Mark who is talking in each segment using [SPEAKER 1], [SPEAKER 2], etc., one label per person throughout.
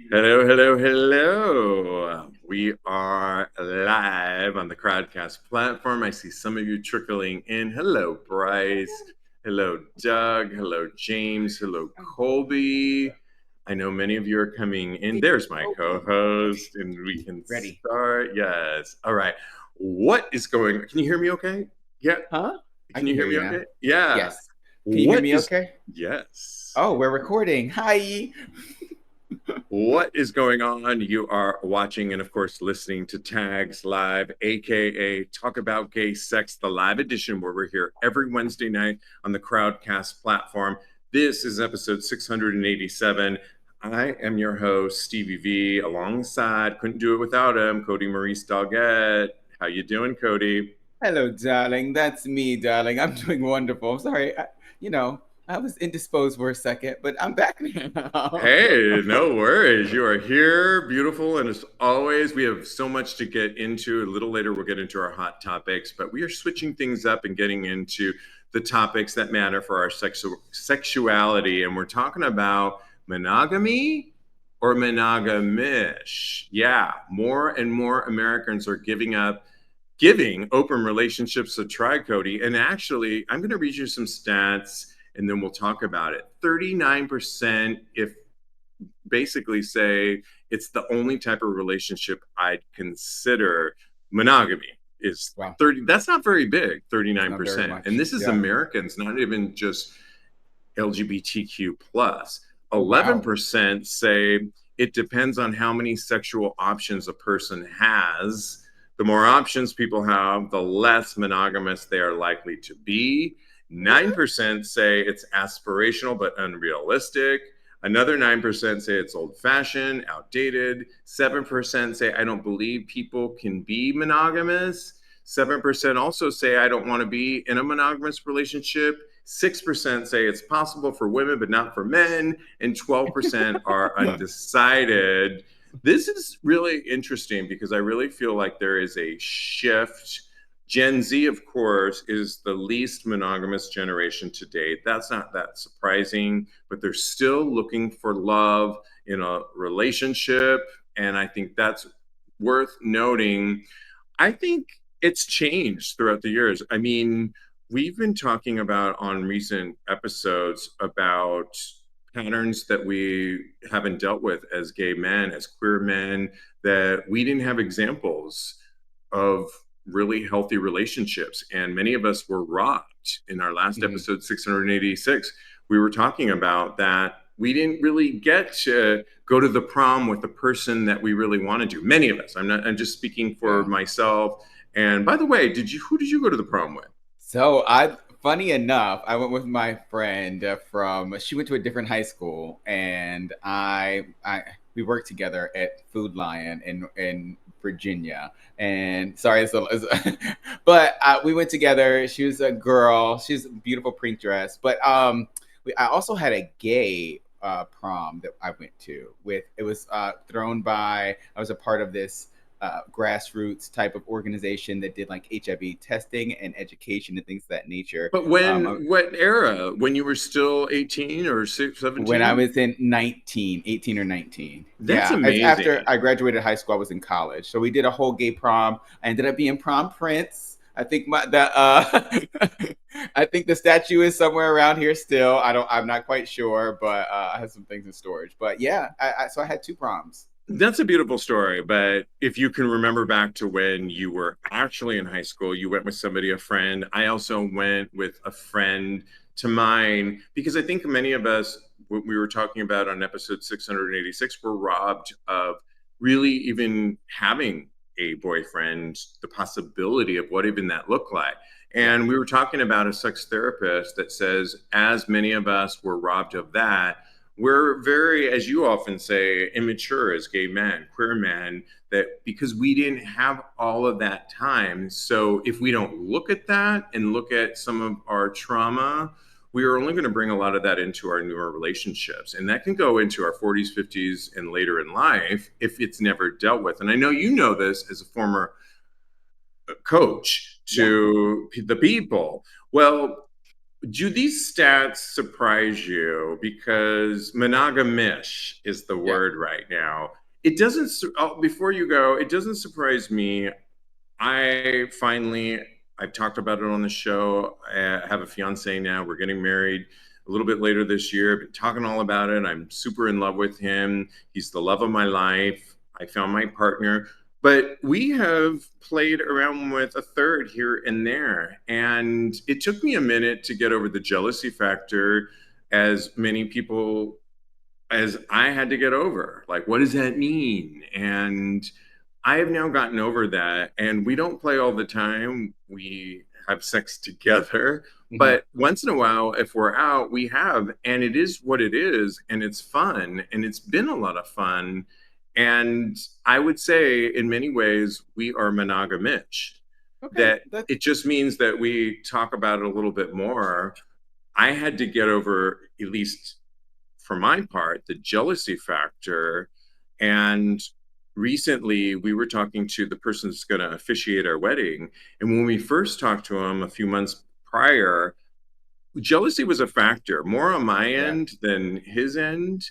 [SPEAKER 1] Hello, hello, hello. We are live on the Crowdcast platform. I see some of you trickling in. Hello, Bryce. Hello, Doug. Hello, James. Hello, Colby. I know many of you are coming in. There's my co-host, and we can
[SPEAKER 2] Ready.
[SPEAKER 1] start. Yes. All right. What is going on? Can you hear me okay? Yeah.
[SPEAKER 2] Huh? I
[SPEAKER 1] Can
[SPEAKER 2] can
[SPEAKER 1] you
[SPEAKER 2] hear
[SPEAKER 1] hear
[SPEAKER 2] you
[SPEAKER 1] me
[SPEAKER 2] now.
[SPEAKER 1] okay? Yeah.
[SPEAKER 2] Yes. Can you hear
[SPEAKER 1] What
[SPEAKER 2] me
[SPEAKER 1] is
[SPEAKER 2] okay?
[SPEAKER 1] Yes.
[SPEAKER 2] Oh, we're recording. Hi.
[SPEAKER 1] What is going on? You are watching and, of course, listening to Tags Live, aka Talk About Gay Sex, the live edition, where we're here every Wednesday night on the Crowdcast platform. This is episode 687. I am your host, Stevie V, alongside, couldn't do it without him, Kodi Maurice Doggette. How you doing, Kodi?
[SPEAKER 2] Hello, darling. That's me, darling. I'm doing wonderful. Sorry, I was indisposed for a second, but I'm back now.
[SPEAKER 1] Hey, no worries. You are here, beautiful. And as always, we have so much to get into. A little later, we'll get into our hot topics, but we are switching things up and getting into the topics that matter for our sexuality. And we're talking about monogamy or monogamish. Yeah, more and more Americans are giving open relationships a try, Kodi. And actually, I'm going to read you some stats and then we'll talk about it. 39%, if basically say it's the only type of relationship I'd consider monogamy is
[SPEAKER 2] Wow,
[SPEAKER 1] 30. That's not very big,
[SPEAKER 2] it's not very
[SPEAKER 1] 39%. And
[SPEAKER 2] much.
[SPEAKER 1] this is
[SPEAKER 2] Yeah.
[SPEAKER 1] Americans, not even just LGBTQ plus.
[SPEAKER 2] Oh, wow.
[SPEAKER 1] 11% say it depends on how many sexual options a person has. The more options people have, the less monogamous they are likely to be. 9% say it's aspirational but unrealistic. Another 9% say it's old fashioned, outdated. 7% say I don't believe people can be monogamous. 7% also say I don't want to be in a monogamous relationship. 6% say it's possible for women but not for men, and 12% are undecided. This is really interesting because I really feel like there is a shift. Gen Z, of course, is the least monogamous generation to date. That's not that surprising, but they're still looking for love in a relationship. And I think that's worth noting. I think it's changed throughout the years. I mean, we've been talking about on recent episodes about patterns that we haven't dealt with as gay men, as queer men, that we didn't have examples of really healthy relationships. And many of us were rocked in our last
[SPEAKER 2] Mhm.
[SPEAKER 1] episode, 686. We were talking about that we didn't really get to go to the prom with the person that we really wanted to. Many of us. I'm just speaking for
[SPEAKER 2] Yeah.
[SPEAKER 1] myself. And by the way, who did you go to the prom with?
[SPEAKER 2] Funny enough, I went with my friend she went to a different high school, and we worked together at Food Lion in Virginia. And sorry, but we went together. She was a girl. She's a beautiful print dress. But I also had a gay prom that I went to. With it was thrown by. I was a part of this grassroots type of organization that did like HIV testing and education and things of that nature.
[SPEAKER 1] But what era? When you were still 18 or
[SPEAKER 2] When I
[SPEAKER 1] 17?
[SPEAKER 2] was in 19, 18 or 19.
[SPEAKER 1] That's
[SPEAKER 2] Yeah, as after
[SPEAKER 1] amazing.
[SPEAKER 2] I graduated high school, I was in college. So we did a whole gay prom. I ended up being prom prince. I think I think the statue is somewhere around here still. I'm not quite sure, but I have some things in storage. But yeah, so I had two proms.
[SPEAKER 1] That's a beautiful story. But if you can remember back to when you were actually in high school, you went with somebody, a friend. I also went with a friend to mine because I think many of us, what we were talking about on episode 686, were robbed of really even having a boyfriend, the possibility of what even that looked like.
[SPEAKER 2] Yeah.
[SPEAKER 1] And we were talking about a sex therapist that says, as many of us were robbed of that, we're very, as you often say, immature as gay men, queer men, that because we didn't have all of that time. So if we don't look at that and look at some of our trauma, we are only going to bring a lot of that into our newer relationships. And that can go into our 40s, 50s, and later in life if it's never dealt with. And I know you know this as a former coach
[SPEAKER 2] Yeah.
[SPEAKER 1] to the people. Well, Do these stats surprise you? Because monogamish is the
[SPEAKER 2] Yeah.
[SPEAKER 1] word right now. It doesn't, before you go, it doesn't surprise me. I finally, I've talked about it on the show. I have a fiance now. We're getting married a little bit later this year. I've been talking all about it. I'm super in love with him. He's the love of my life. I found my partner. But we have played around with a third here and there. And it took me a minute to get over the jealousy factor, as many people as I had to get over. Like, what does that mean? And I have now gotten over that. And we don't play all the time. We have sex together.
[SPEAKER 2] Hmm.
[SPEAKER 1] But once in a while, if we're out, we have. And it is what it is. And it's fun. And it's been a lot of fun. And I would say, in many ways, we are monogamish.
[SPEAKER 2] Okay.
[SPEAKER 1] That it just means that we talk about it a little bit more. I had to get over, at least for my part, the jealousy factor. And recently, we were talking to the person who's going to officiate our wedding. And when we first talked to him a few months prior, jealousy was a factor, more on my
[SPEAKER 2] Yeah.
[SPEAKER 1] end than his end.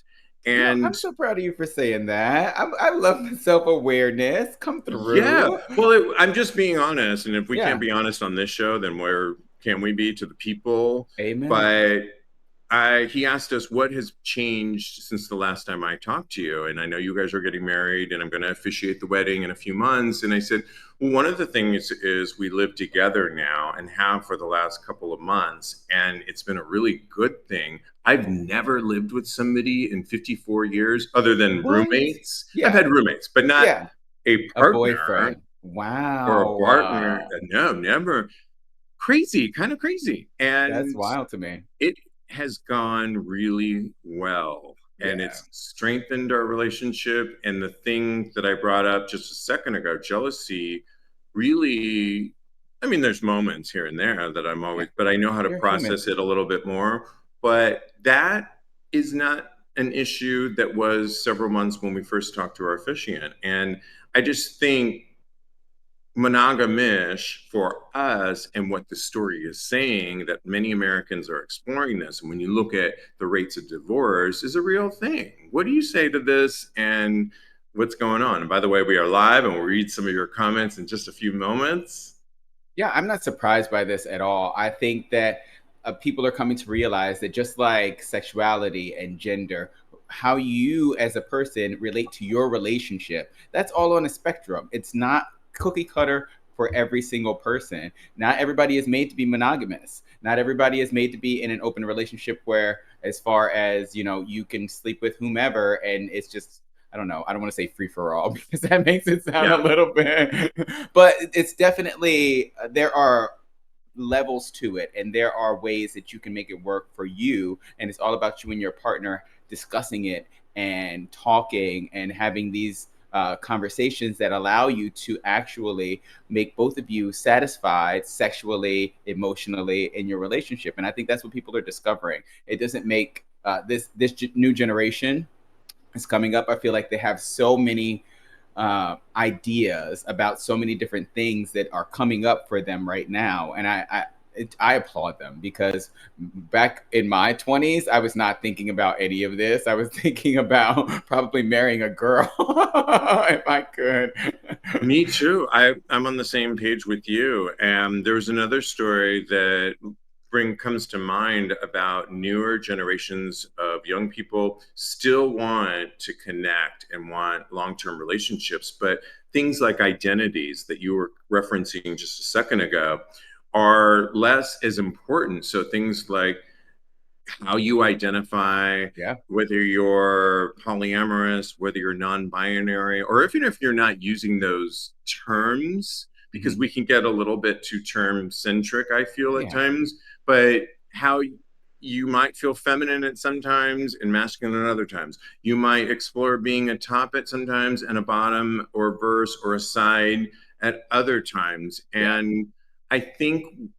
[SPEAKER 2] You know,
[SPEAKER 1] And
[SPEAKER 2] I'm so proud of you for saying that. I love the self awareness. Come
[SPEAKER 1] yeah,
[SPEAKER 2] through.
[SPEAKER 1] well, I'm just being honest. And if we can't
[SPEAKER 2] Yeah.
[SPEAKER 1] be honest on this show, then where can we be to the people?
[SPEAKER 2] Amen.
[SPEAKER 1] But he asked us what has changed since the last time I talked to you. And I know you guys are getting married and I'm going to officiate the wedding in a few months. And I said, well, one of the things is we live together now and have for the last couple of months. And it's been a really good thing. I've never lived with somebody in 54 years other than
[SPEAKER 2] What?
[SPEAKER 1] roommates. I've
[SPEAKER 2] Yeah.
[SPEAKER 1] had roommates, but not
[SPEAKER 2] Yeah.
[SPEAKER 1] a
[SPEAKER 2] A
[SPEAKER 1] partner
[SPEAKER 2] boyfriend.
[SPEAKER 1] or a
[SPEAKER 2] Wow.
[SPEAKER 1] partner. No, never. Crazy, kind of crazy.
[SPEAKER 2] That's
[SPEAKER 1] And
[SPEAKER 2] wild to me.
[SPEAKER 1] it has gone really well and
[SPEAKER 2] Yeah.
[SPEAKER 1] it's strengthened our relationship. And the thing that I brought up just a second ago, jealousy, really, I mean, there's moments here and there that I'm
[SPEAKER 2] Yeah.
[SPEAKER 1] always, but I know how to
[SPEAKER 2] You're human.
[SPEAKER 1] process it a little bit more. But that is not an issue that was several months when we first talked to our officiant. And I just think monogamish for us and what the story is saying, that many Americans are exploring this. And when you look at the rates of divorce, is a real thing. What do you say to this and what's going on? And by the way, we are live and we'll read some of your comments in just a few moments.
[SPEAKER 2] Yeah, I'm not surprised by this at all. I think that people are coming to realize that just like sexuality and gender, how you as a person relate to your relationship, that's all on a spectrum. It's not cookie cutter for every single person. Not everybody is made to be monogamous. Not everybody is made to be in an open relationship where, as far as, you know, you can sleep with whomever and it's just, I don't know. I don't want to say free for all because that makes it sound a
[SPEAKER 1] Yeah.
[SPEAKER 2] little bit, but it's definitely, there are levels to it and there are ways that you can make it work for you. And it's all about you and your partner discussing it and talking and having these conversations that allow you to actually make both of you satisfied sexually, emotionally in your relationship. And I think that's what people are discovering. It doesn't make this new generation is coming up. I feel like they have so many ideas about so many different things that are coming up for them right now, and I applaud them because back in my 20s, I was not thinking about any of this. I was thinking about probably marrying a girl if I could.
[SPEAKER 1] Me too. I'm on the same page with you. And there was another story that comes to mind about newer generations of young people still want to connect and want long-term relationships, but things like identities that you were referencing just a second ago are less as important. So things like how you identify,
[SPEAKER 2] Yeah.
[SPEAKER 1] whether you're polyamorous, whether you're non-binary, or even if you're not using those terms, because
[SPEAKER 2] Hmm.
[SPEAKER 1] we can get a little bit too term centric, I feel at
[SPEAKER 2] Yeah.
[SPEAKER 1] times, but how you might feel feminine at sometimes and masculine at other times. You might explore being a top at sometimes and a bottom or verse or a side at other times.
[SPEAKER 2] Yeah.
[SPEAKER 1] And I think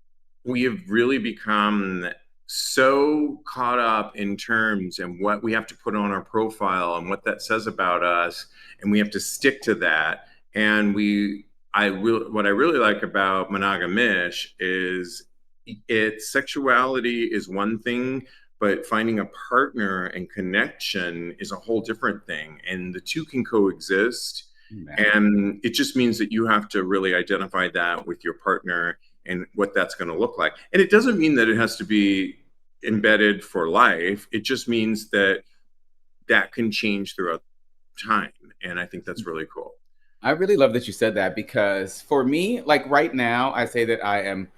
[SPEAKER 1] we have really become so caught up in terms and what we have to put on our profile and what that says about us, and we have to stick to that. And what I really like about monogamish is sexuality is one thing, but finding a partner and connection is a whole different thing, and the two can coexist.
[SPEAKER 2] Yeah.
[SPEAKER 1] And it just means that you have to really identify that with your partner and what that's going to look like. And it doesn't mean that it has to be embedded for life. It just means that that can change throughout time, and I think that's really cool.
[SPEAKER 2] I really love that you said that, because for me, like right now, I say that I am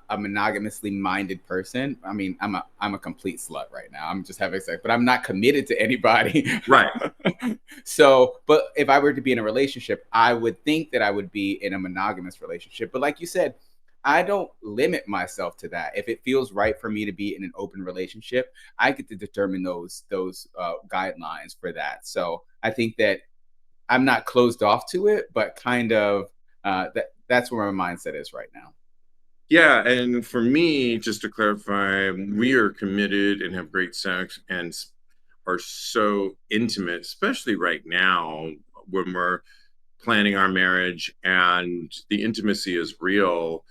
[SPEAKER 2] a monogamously minded person. I mean, I'm a complete slut right now. I'm just having sex, but I'm not committed to anybody.
[SPEAKER 1] Right.
[SPEAKER 2] So, but if I were to be in a relationship, I would think that I would be in a monogamous relationship. But like you said, I don't limit myself to that. If it feels right for me to be in an open relationship, I get to determine those guidelines for that. So I think that I'm not closed off to it, but kind of that's where my mindset is right now.
[SPEAKER 1] Yeah, and for me, just to clarify, we are committed and have great sex and are so intimate, especially right now when we're planning our marriage and the intimacy is real.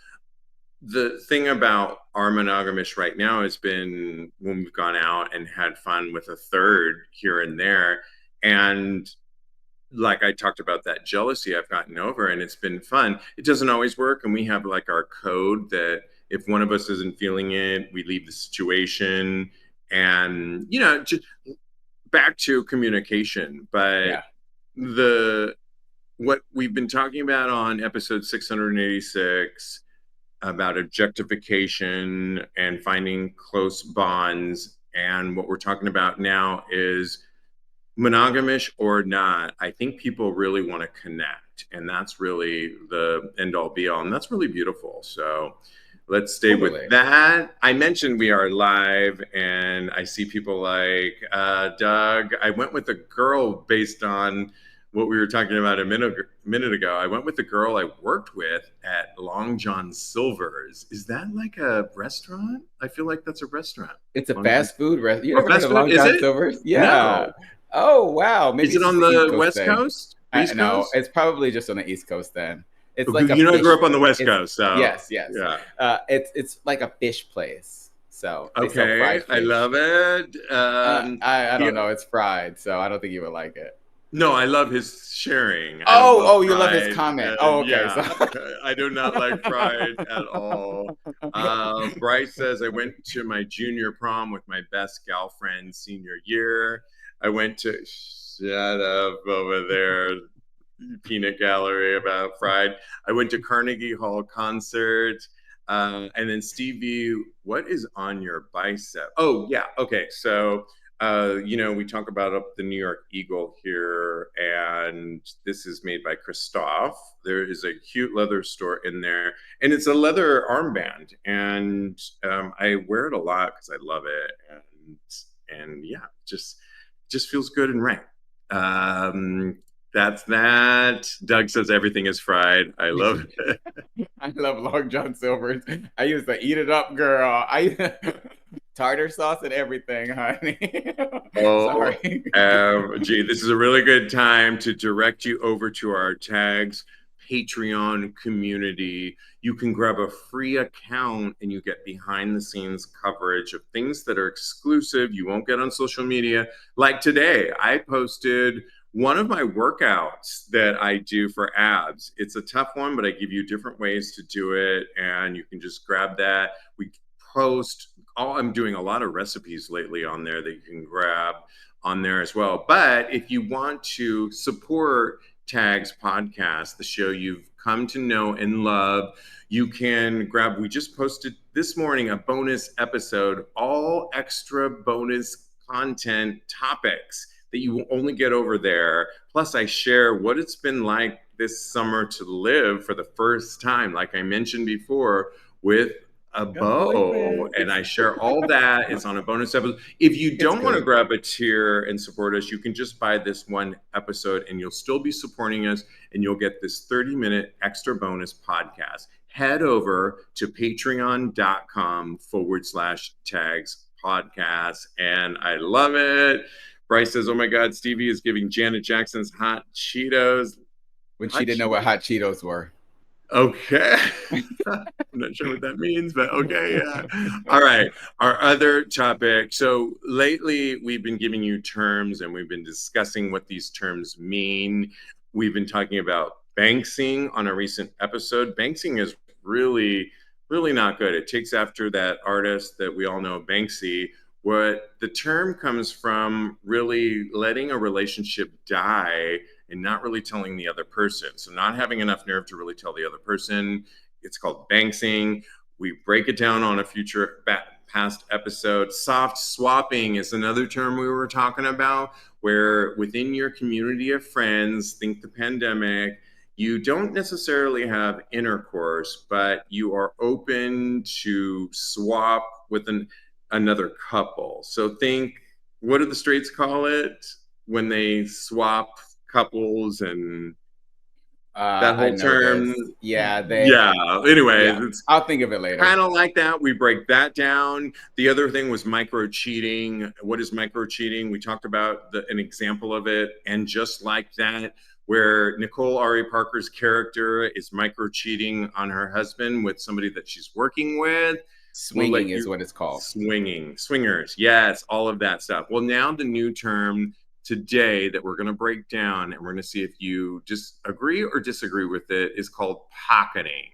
[SPEAKER 1] The thing about our monogamish right now has been when we've gone out and had fun with a third here and there. And like I talked about, that jealousy I've gotten over, and it's been fun. It doesn't always work, and we have like our code that if one of us isn't feeling it, we leave the situation, and just back to communication. But
[SPEAKER 2] Yeah.
[SPEAKER 1] the what we've been talking about on episode 686 about objectification and finding close bonds, and what we're talking about now is monogamish or not, I think people really want to connect, and that's really the end all be all, and that's really beautiful. So let's stay with
[SPEAKER 2] Totally.
[SPEAKER 1] that. I mentioned we are live, and I see people like Doug. I went with a girl based on what we were talking about a minute ago. I went with the girl I worked with at Long John Silver's. Is that like a restaurant? I feel like that's a restaurant.
[SPEAKER 2] It's a
[SPEAKER 1] Long John,
[SPEAKER 2] fast food restaurant. You
[SPEAKER 1] or
[SPEAKER 2] never heard
[SPEAKER 1] fast
[SPEAKER 2] of
[SPEAKER 1] food?
[SPEAKER 2] Long
[SPEAKER 1] Is
[SPEAKER 2] John
[SPEAKER 1] it?
[SPEAKER 2] Silver's? Yeah.
[SPEAKER 1] No.
[SPEAKER 2] Oh wow. Maybe
[SPEAKER 1] Is it
[SPEAKER 2] it's
[SPEAKER 1] on
[SPEAKER 2] just an East
[SPEAKER 1] the
[SPEAKER 2] Coast
[SPEAKER 1] West
[SPEAKER 2] thing.
[SPEAKER 1] Coast? East
[SPEAKER 2] No,
[SPEAKER 1] Coast?
[SPEAKER 2] it's probably just on the East Coast then. It's like a
[SPEAKER 1] I grew
[SPEAKER 2] fish.
[SPEAKER 1] up on the West
[SPEAKER 2] It's
[SPEAKER 1] Coast, so
[SPEAKER 2] yes, yes.
[SPEAKER 1] yeah.
[SPEAKER 2] It's like a fish place. So they sell
[SPEAKER 1] Okay,
[SPEAKER 2] fried
[SPEAKER 1] I
[SPEAKER 2] fish.
[SPEAKER 1] love it.
[SPEAKER 2] I
[SPEAKER 1] He,
[SPEAKER 2] don't know. It's fried, so I don't think you would like it.
[SPEAKER 1] no, I love his sharing. I don't
[SPEAKER 2] Oh,
[SPEAKER 1] love
[SPEAKER 2] oh, you love his
[SPEAKER 1] fried.
[SPEAKER 2] comment. Oh, okay. So
[SPEAKER 1] Yeah, I do not like fried at all. Bryce says, I went to my junior prom with my best gal friend senior year. I went to, shut up over there, peanut gallery about fried. I went to Carnegie Hall concert. And then Stevie, what is on your bicep? Oh, yeah. Okay. So we talk about up the New York Eagle here, and this is made by Christophe. There is a cute leather store in there, and it's a leather armband, and I wear it a lot because I love it, and yeah, just feels good and right. That's that. Doug says everything is fried. I love it.
[SPEAKER 2] I love Long John Silver's. I used to eat it up, girl. I tartar sauce and everything, honey.
[SPEAKER 1] Oh,
[SPEAKER 2] Sorry.
[SPEAKER 1] gee, this is a really good time to direct you over to our tags Patreon community. You can grab a free account and you get behind the scenes coverage of things that are exclusive you won't get on social media. Like today, I posted one of my workouts that I do for abs. It's a tough one, but I give you different ways to do it, and you can just grab that. We post I'm doing a lot of recipes lately on there that you can grab on there as well. But if you want to support Tags Podcast, the show you've come to know and love, you can grab, we just posted this morning a bonus episode, all extra bonus content topics that you will only get over there. Plus, I share what it's been like this summer to live for the first time, like I mentioned before, with a bow, and I share all that. It's on a bonus episode. If you don't want to grab a tier and support us, you can just buy this one episode and you'll still be supporting us, and you'll get this 30-minute extra bonus podcast. Head over to patreon.com/tags podcast, and I love it. Bryce says, oh my God, Stevie is giving Janet Jackson's hot Cheetos.
[SPEAKER 2] When she didn't know what hot Cheetos were.
[SPEAKER 1] Okay. I'm not sure what that means, but okay, yeah. All right. Our other topic. So lately, we've been giving you terms and we've been discussing what these terms mean. We've been talking about banksing on a recent episode. Banksing is really, really not good. It takes after that artist that we all know, Banksy. What the term comes from really letting a relationship die and not really telling the other person. So, not having enough nerve to really tell the other person. It's called banksing. We break it down on a future past episode. Soft swapping is another term we were talking about, where within your community of friends, think the pandemic, you don't necessarily have intercourse, but you are open to swap with another couple. So think, what do the straights call it when they swap couples and that
[SPEAKER 2] I
[SPEAKER 1] whole
[SPEAKER 2] know
[SPEAKER 1] term?
[SPEAKER 2] this. Yeah,
[SPEAKER 1] Yeah. Anyways,
[SPEAKER 2] yeah.
[SPEAKER 1] it's
[SPEAKER 2] I'll think of it later.
[SPEAKER 1] kind of like that. We break that down. The other thing was micro cheating. What is micro cheating? We talked about an example of it. And just like that, where Nicole Ari Parker's character is micro cheating on her husband with somebody that she's working with. We'll
[SPEAKER 2] Swinging
[SPEAKER 1] let
[SPEAKER 2] is
[SPEAKER 1] you
[SPEAKER 2] what it's called.
[SPEAKER 1] swinging, swingers. Yes, all of that stuff. Well, now the new term today that we're going to break down and we're going to see if you just agree or disagree with it is called pocketing.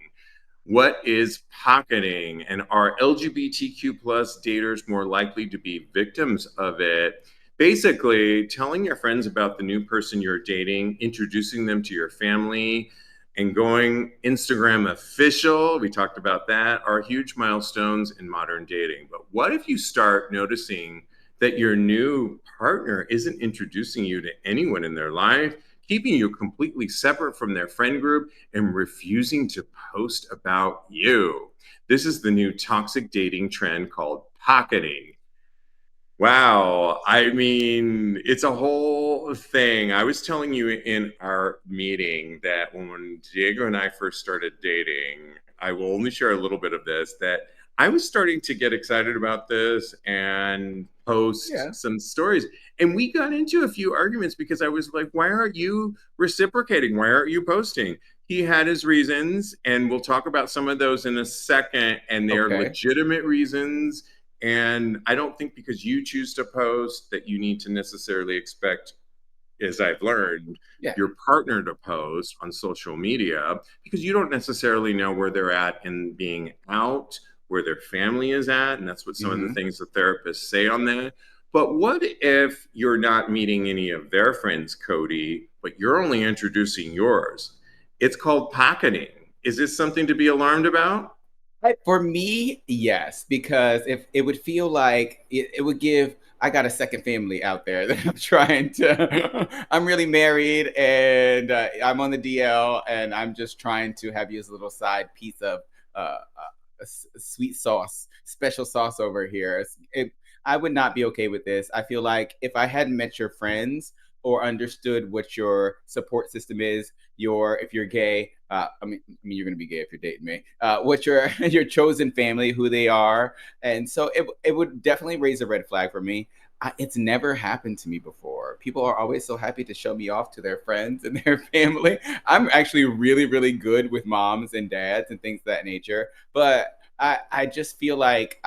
[SPEAKER 1] What is pocketing? And are LGBTQ plus daters more likely to be victims of it? Basically, telling your friends about the new person you're dating, introducing them to your family, and going Instagram official, we talked about that, are huge milestones in modern dating. But what if you start noticing that your new partner isn't introducing you to anyone in their life, keeping you completely separate from their friend group, and refusing to post about you? This is the new toxic dating trend called pocketing. Wow. I mean, it's a whole thing. I was telling you in our meeting that when Diego and I first started dating, I will only share a little bit of this, that I was starting to get excited about this and
[SPEAKER 2] Yeah.
[SPEAKER 1] post some stories. And we got into a few arguments because I was like, why aren't you reciprocating? Why aren't you posting? He had his reasons, and we'll talk about some of those in a second. And they're
[SPEAKER 2] Okay.
[SPEAKER 1] legitimate reasons, and I don't think because you choose to post that you need to necessarily expect, as I've learned,
[SPEAKER 2] Yeah.
[SPEAKER 1] your partner to post on social media, because you don't necessarily know where they're at in being out, where their family is at. And that's what some of the
[SPEAKER 2] Mm-hmm.
[SPEAKER 1] things the therapists say on that. But what if you're not meeting any of their friends, Kodi, but you're only introducing yours? It's called pocketing. Is this something to be alarmed about?
[SPEAKER 2] For me, yes, because if it would feel like it would give, I got a second family out there that I'm trying to, I'm really married and I'm on the DL and I'm just trying to have you as a little side piece of sweet sauce, special sauce over here. I would not be okay with this. I feel like if I hadn't met your friends or understood what your support system is, if you're gay, I mean, you're gonna be gay if you're dating me. What your your chosen family, who they are, and so it would definitely raise a red flag for me. It's never happened to me before. People are always so happy to show me off to their friends and their family. I'm actually really, really good with moms and dads and things of that nature. But I just feel like,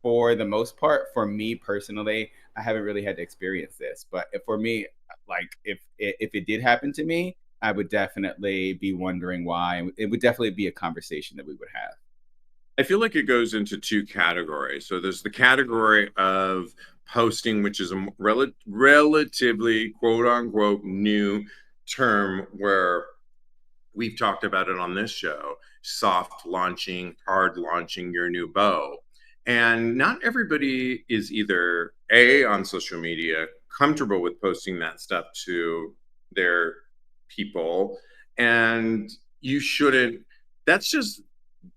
[SPEAKER 2] for the most part, for me personally, I haven't really had to experience this. But for me, like if it did happen to me, I would definitely be wondering why. It would definitely be a conversation that we would have.
[SPEAKER 1] I feel like it goes into two categories. So there's the category of posting, which is a relatively quote unquote new term where we've talked about it on this show: soft launching, hard launching your new beau. And not everybody is either A, on social media, comfortable with posting that stuff to their people. And you shouldn't, that's just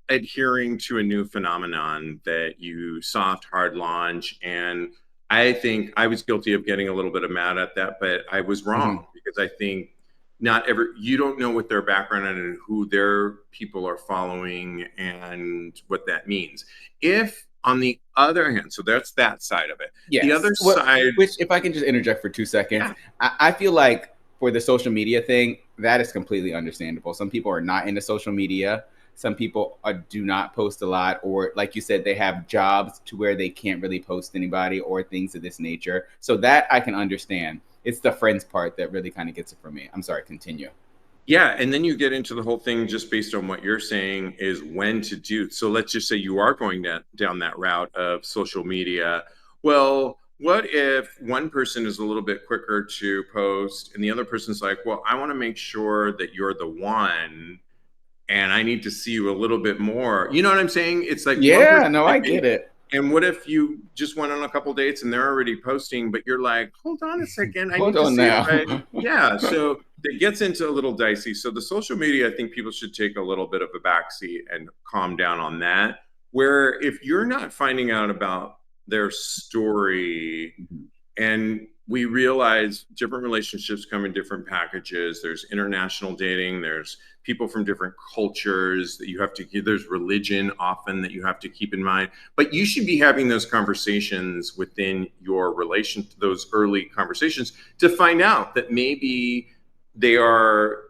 [SPEAKER 1] adhering to a new phenomenon that you soft hard launch. And I think I was guilty of getting a little bit of mad at that, but I was
[SPEAKER 2] Mm-hmm.
[SPEAKER 1] wrong, because I think not every, you don't know what their background and who their people are following and what that means. If on the other hand, so that's that side of it, the
[SPEAKER 2] Yes.
[SPEAKER 1] other
[SPEAKER 2] Well,
[SPEAKER 1] side.
[SPEAKER 2] which, if I can just interject for 2 seconds,
[SPEAKER 1] Yeah.
[SPEAKER 2] I feel like for the social media thing, that is completely understandable. Some people are not into social media. Some people do not post a lot, or like you said, they have jobs to where they can't really post anybody or things of this nature. So that I can understand. It's the friends part that really kind of gets it for me. I'm sorry, continue.
[SPEAKER 1] Yeah, and then you get into the whole thing just based on what you're saying is when to do. So let's just say you are going down that route of social media. Well, what if one person is a little bit quicker to post and the other person's like, well, I want to make sure that you're the one and I need to see you a little bit more. You know what I'm saying? It's like one person
[SPEAKER 2] Yeah, no, I
[SPEAKER 1] might be.
[SPEAKER 2] get it.
[SPEAKER 1] And what if you just went on a couple dates and they're already posting, but you're like, hold on a second, I
[SPEAKER 2] Hold
[SPEAKER 1] need to
[SPEAKER 2] on
[SPEAKER 1] see if
[SPEAKER 2] now.
[SPEAKER 1] I, yeah. So it gets into a little dicey. So the social media, I think people should take a little bit of a backseat and calm down on that. Where if you're not finding out about their story, and we realize different relationships come in different packages. There's international dating, there's people from different cultures that you have to, there's religion often that you have to keep in mind. But you should be having those conversations within your relation, those early conversations, to find out that maybe they are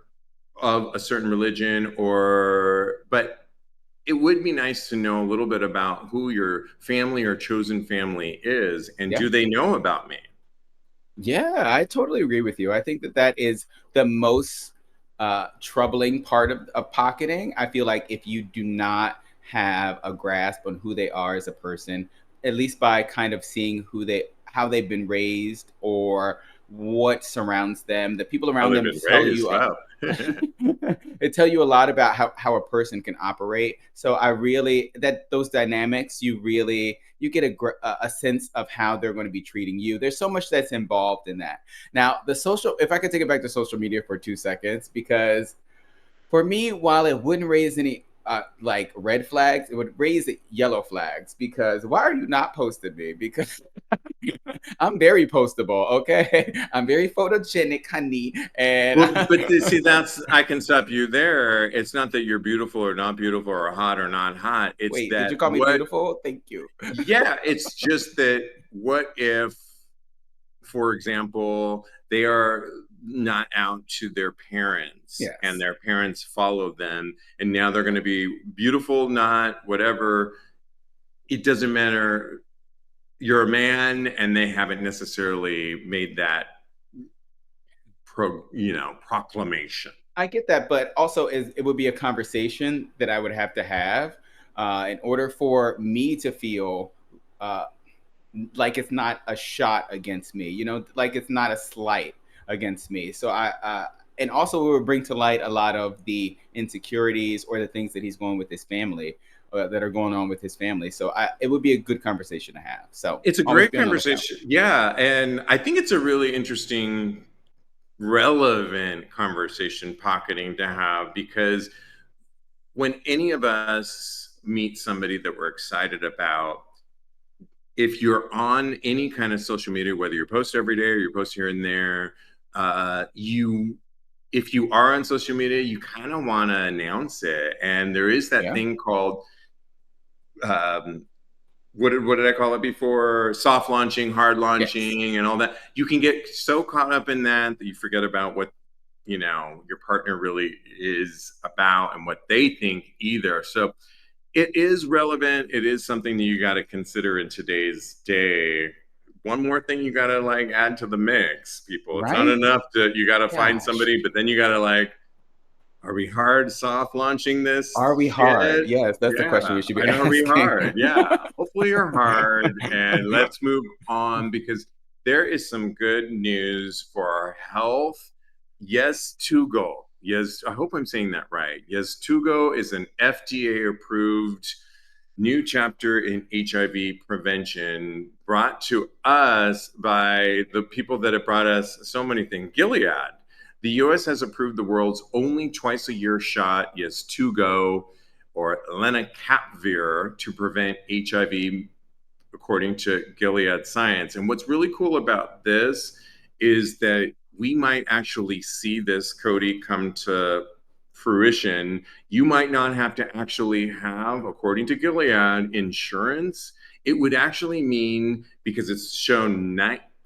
[SPEAKER 1] of a certain religion, or, but it would be nice to know a little bit about who your family or chosen family is, and
[SPEAKER 2] Yeah.
[SPEAKER 1] do they know about me?
[SPEAKER 2] Yeah, I totally agree with you. I think that that is the most troubling part of pocketing. I feel like if you do not have a grasp on who they are as a person, at least by kind of seeing how they've been raised or what surrounds them, the people
[SPEAKER 1] How
[SPEAKER 2] around
[SPEAKER 1] they've
[SPEAKER 2] them
[SPEAKER 1] been
[SPEAKER 2] tell
[SPEAKER 1] raised.
[SPEAKER 2] you
[SPEAKER 1] Wow.
[SPEAKER 2] they tell you a lot about how a person can operate. So I really that those dynamics you get a sense of how they're going to be treating you. There's so much that's involved in that. Now, if I could take it back to social media for 2 seconds, because for me, while it wouldn't raise any like red flags, it would raise yellow flags. Because why are you not posting me? Because I'm very postable, okay? I'm very photogenic, honey. And
[SPEAKER 1] Well, but see, that's, I can stop you there. It's not that you're beautiful or not beautiful or hot or not hot. It's
[SPEAKER 2] wait, did
[SPEAKER 1] that
[SPEAKER 2] you call me
[SPEAKER 1] what,
[SPEAKER 2] beautiful? Thank you.
[SPEAKER 1] yeah, it's just that what if, for example, they are not out to their parents and
[SPEAKER 2] Yes.
[SPEAKER 1] their parents follow them, and now they're going to be beautiful, not whatever. It doesn't matter. You're a man, and they haven't necessarily made that proclamation.
[SPEAKER 2] I get that, but also it would be a conversation that I would have to have in order for me to feel uh, like it's not a shot against me, like it's not a slight against me. So and also it would bring to light a lot of the insecurities or the things that he's going with his family, that are going on with his family. So it would be a good conversation to have. So
[SPEAKER 1] It's a
[SPEAKER 2] always
[SPEAKER 1] great
[SPEAKER 2] be on the lookout.
[SPEAKER 1] conversation. Yeah. And I think it's a really interesting, relevant conversation pocketing to have, because when any of us meet somebody that we're excited about, if you're on any kind of social media, whether you post every day or you post here and there, if you are on social media, you kind of want to announce it. And there is that
[SPEAKER 2] Yeah.
[SPEAKER 1] thing called, um, what did I call it before? Soft launching, hard
[SPEAKER 2] Yes.
[SPEAKER 1] launching, and all that. You can get so caught up in that you forget about what your partner really is about and what they think either. So it is relevant. It is something that you got to consider in today's day. One more thing you got to like add to the mix, people. It's not
[SPEAKER 2] Right.
[SPEAKER 1] enough to, you got to find
[SPEAKER 2] Gosh.
[SPEAKER 1] somebody, but then you got to like, are we hard soft launching
[SPEAKER 2] Are
[SPEAKER 1] this
[SPEAKER 2] we hard?
[SPEAKER 1] shit?
[SPEAKER 2] Yes, that's the question
[SPEAKER 1] Yeah.
[SPEAKER 2] we should be
[SPEAKER 1] And are we
[SPEAKER 2] asking.
[SPEAKER 1] hard? Yeah. Hopefully you're hard. And let's move on, because there is some good news for our health. Yeztugo. Yes, I hope I'm saying that right. Yeztugo is an FDA approved new chapter in HIV prevention, brought to us by the people that have brought us so many things. Gilead. The US has approved the world's only twice a year shot, Yeztugo, or lenacapavir, to prevent HIV, according to Gilead Science. And what's really cool about this is that we might actually see this, Kodi, come to fruition. You might not have to actually have, according to Gilead, insurance. It would actually mean, because it's shown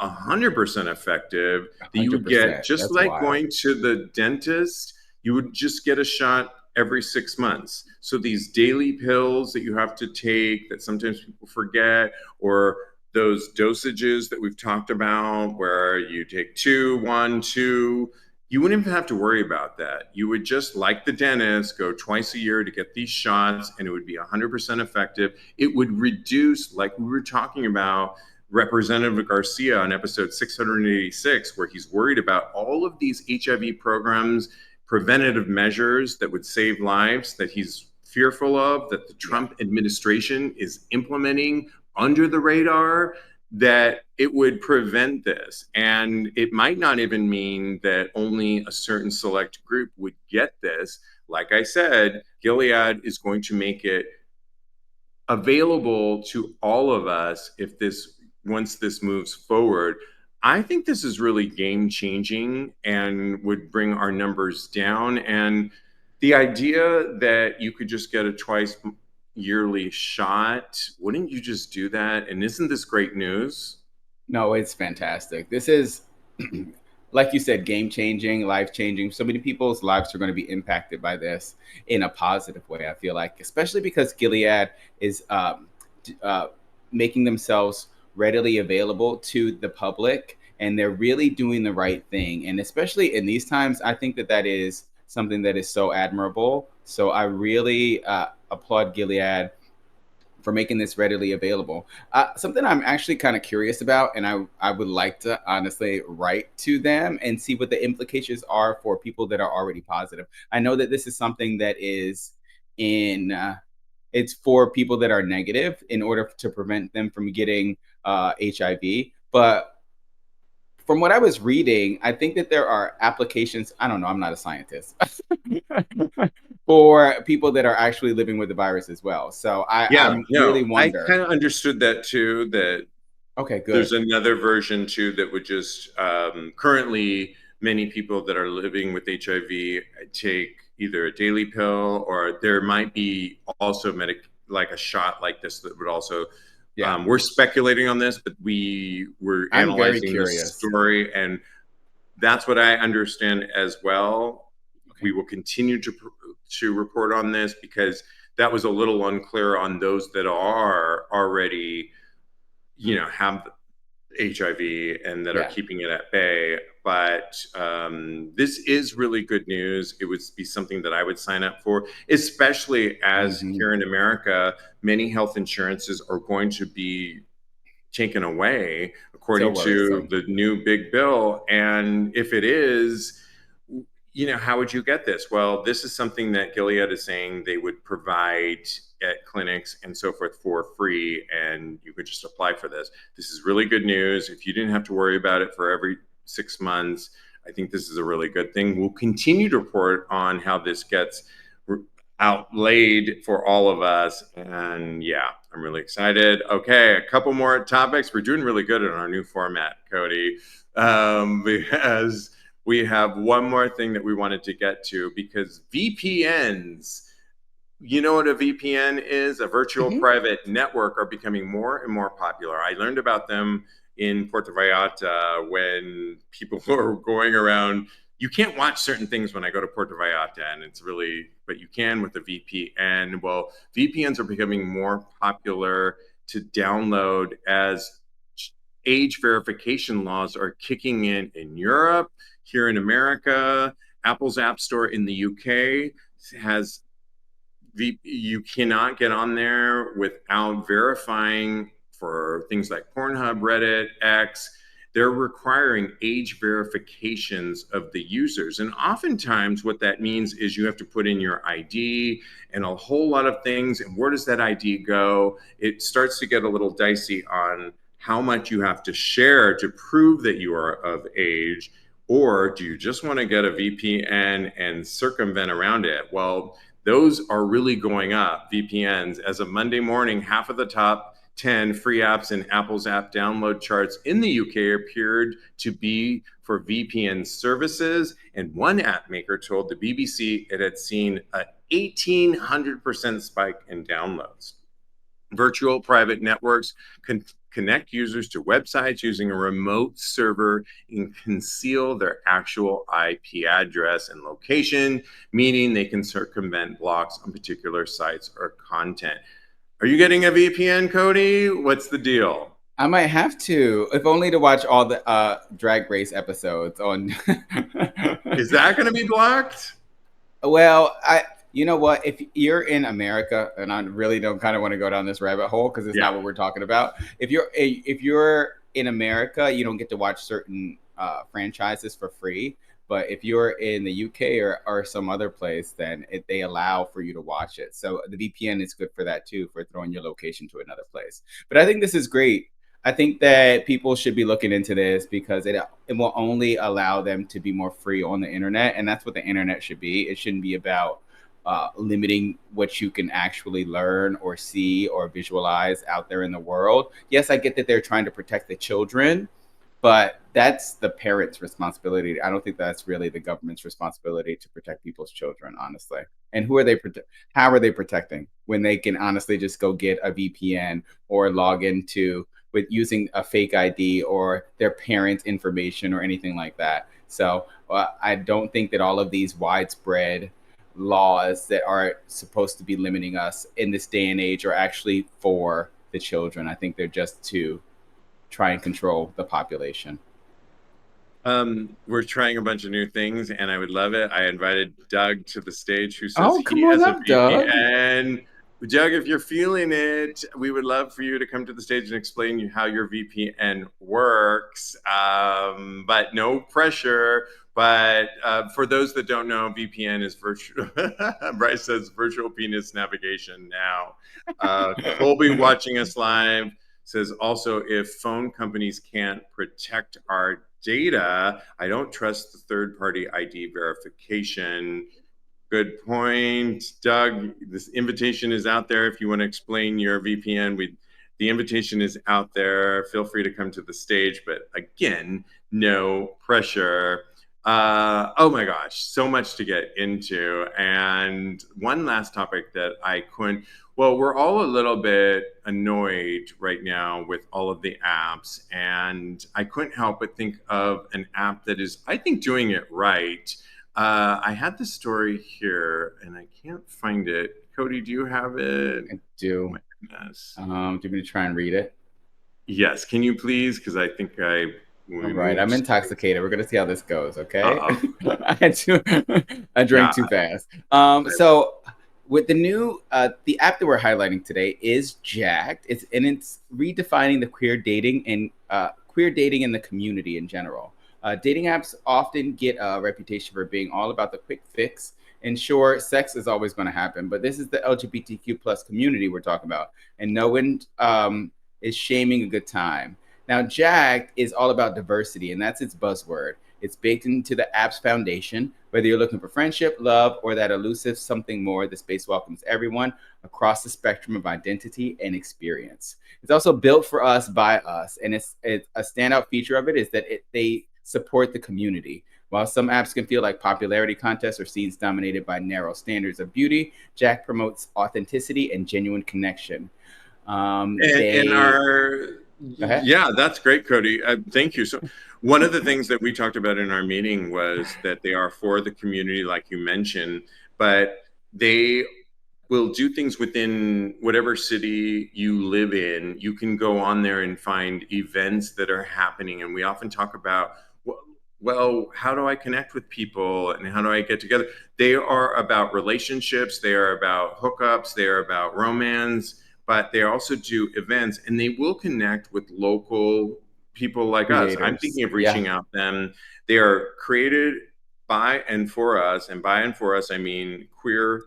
[SPEAKER 1] 100% effective, that you would get,
[SPEAKER 2] 100%.
[SPEAKER 1] just
[SPEAKER 2] That's
[SPEAKER 1] like
[SPEAKER 2] wild.
[SPEAKER 1] going to the dentist, you would just get a shot every 6 months. So these daily pills that you have to take that sometimes people forget, or those dosages that we've talked about where you take two, one, two, you wouldn't even have to worry about that. You would just, like the dentist, go twice a year to get these shots, and it would be 100% effective. It would reduce, like we were talking about, Representative Garcia on episode 686, where he's worried about all of these HIV programs, preventative measures that would save lives, that he's fearful of, that the Trump administration is implementing under the radar, that it would prevent this. And it might not even mean that only a certain select group would get this. Like I said, Gilead is going to make it available to all of us if this, once this moves forward. I think this is really game changing and would bring our numbers down. And the idea that you could just get a twice yearly shot, wouldn't you just do that? And isn't this great news?
[SPEAKER 2] No, it's fantastic. This is, like you said, game changing, life changing. So many people's lives are going to be impacted by this in a positive way, I feel like, especially because Gilead is uh, making themselves readily available to the public, and they're really doing the right thing. And especially in these times, I think that that is something that is so admirable. So I really applaud Gilead for making this readily available. Something I'm actually kind of curious about, and I would like to honestly write to them and see what the implications are for people that are already positive. I know that this is something that is in, it's for people that are negative in order to prevent them from getting HIV. But from what I was reading, I think that there are applications. I don't know. I'm not a scientist. For people that are actually living with the virus as well. So
[SPEAKER 1] Yeah,
[SPEAKER 2] I'm really
[SPEAKER 1] no, I
[SPEAKER 2] wonder.
[SPEAKER 1] kind of understood that too, that
[SPEAKER 2] Okay,
[SPEAKER 1] there's
[SPEAKER 2] good.
[SPEAKER 1] another version too that would just, currently, many people that are living with HIV take either a daily pill, or there might be also like a shot like this that would also,
[SPEAKER 2] Yeah,
[SPEAKER 1] we're speculating on this, but we were
[SPEAKER 2] I'm very
[SPEAKER 1] analyzing the
[SPEAKER 2] curious.
[SPEAKER 1] story, and that's what I understand as well.
[SPEAKER 2] Okay.
[SPEAKER 1] We will continue to report on this, because that was a little unclear on those that are already, have HIV and that are
[SPEAKER 2] Yeah.
[SPEAKER 1] keeping it at bay. But this is really good news. It would be something that I would sign up for, especially as
[SPEAKER 2] Hmm.
[SPEAKER 1] here in America, many health insurances are going to be taken away
[SPEAKER 2] So
[SPEAKER 1] according to
[SPEAKER 2] worrisome.
[SPEAKER 1] the new big bill. And if it is, how would you get this? Well, this is something that Gilead is saying they would provide at clinics and so forth for free, and you could just apply for this. This is really good news. If you didn't have to worry about it for every 6 months, I think this is a really good thing. We'll continue to report on how this gets outlaid for all of us. And yeah, I'm really excited. Okay, a couple more topics. We're doing really good in our new format, Kodi, because we have one more thing that we wanted to get to, because VPNs, you know what a VPN is? A virtual
[SPEAKER 2] Hmm.
[SPEAKER 1] private network, are becoming more and more popular. I learned about them in Puerto Vallarta when people were going around. You can't watch certain things when I go to Puerto Vallarta, and it's really, but you can with a VPN. Well, VPNs are becoming more popular to download as age verification laws are kicking in Europe, here in America. Apple's App Store in the UK has, you cannot get on there without verifying for things like Pornhub, Reddit, X. They're requiring age verifications of the users. And oftentimes, what that means is you have to put in your ID and a whole lot of things. And where does that ID go? It starts to get a little dicey on how much you have to share to prove that you are of age. Or do you just want to get a VPN and circumvent around it? Well, those are really going up, VPNs. As of Monday morning, half of the top 10 free apps in Apple's app download charts in the UK appeared to be for VPN services. And one app maker told the BBC it had seen a 1,800% spike in downloads. Virtual private networks connect users to websites using a remote server and conceal their actual IP address and location, meaning they can circumvent blocks on particular sites or content. Are you getting a VPN, Kodi? What's the deal?
[SPEAKER 2] I might have to, if only to watch all the Drag Race episodes on.
[SPEAKER 1] Is that going to be blocked?
[SPEAKER 2] Well, you know what? If you're in America, and I really don't kind of want to go down this rabbit hole because it's not what we're talking about. If you're in America, you don't get to watch certain franchises for free. But if you're in the UK or some other place, then they allow for you to watch it. So the VPN is good for that too, for throwing your location to another place. But I think this is great. I think that people should be looking into this because it will only allow them to be more free on the internet, and that's what the internet should be. It shouldn't be about limiting what you can actually learn or see or visualize out there in the world. Yes, I get that they're trying to protect the children, but that's the parents' responsibility. I don't think that's really the government's responsibility to protect people's children, honestly. And who are they? How are they protecting when they can honestly just go get a VPN or log into with using a fake ID or their parents' information or anything like that? So I don't think that all of these widespread laws that are supposed to be limiting us in this day and age are actually for the children. I think they're just to try and control the population.
[SPEAKER 1] We're trying a bunch of new things, and I would love it. I invited Doug to the stage, who says
[SPEAKER 2] Oh, come on up, Doug.
[SPEAKER 1] VPN. Doug, if you're feeling it, we would love for you to come to the stage and explain how your VPN works. But no pressure. But for those that don't know, VPN is virtual. Bryce says virtual penis navigation now. Colby watching us live says also, if phone companies can't protect our data, I don't trust the third-party ID verification. Good point, Doug. This invitation is out there. If you want to explain your VPN, the invitation is out there. Feel free to come to the stage, but again, no pressure. Oh my gosh, so much to get into. And one last topic that I couldn't, well, we're all a little bit annoyed right now with all of the apps, and I couldn't help but think of an app that is, I think, doing it right. I had the story here, and I can't find it. Kodi, do you have it?
[SPEAKER 2] I do.
[SPEAKER 1] Oh my goodness.
[SPEAKER 2] Do you want me to try and read it?
[SPEAKER 1] Yes. Can you please? Because I think
[SPEAKER 2] All right, I'm intoxicated. We're gonna see how this goes, okay? I drank too fast. So with the new the app that we're highlighting today is Jacked. It's redefining the queer dating in the community in general. Dating apps often get a reputation for being all about the quick fix. And sure, sex is always going to happen, but this is the LGBTQ plus community we're talking about, and no one is shaming a good time. Now, Jacked is all about diversity, and that's its buzzword. It's baked into the app's foundation. Whether you're looking for friendship, love, or that elusive something more, the space welcomes everyone across the spectrum of identity and experience. It's also built for us by us, and it's a standout feature of it is that they support the community. While some apps can feel like popularity contests or scenes dominated by narrow standards of beauty, Jacked promotes authenticity and genuine connection.
[SPEAKER 1] Yeah, that's great, Kodi. Thank you. So one of the things that we talked about in our meeting was that they are for the community, like you mentioned, but they will do things within whatever city you live in. You can go on there and find events that are happening. And we often talk about, well, how do I connect with people and how do I get together? They are about relationships. They are about hookups. They are about romance. But they also do events, and they will connect with local people like
[SPEAKER 2] creators.
[SPEAKER 1] us. I'm thinking of reaching out them. They are created by and for us, and by and for us, I mean queer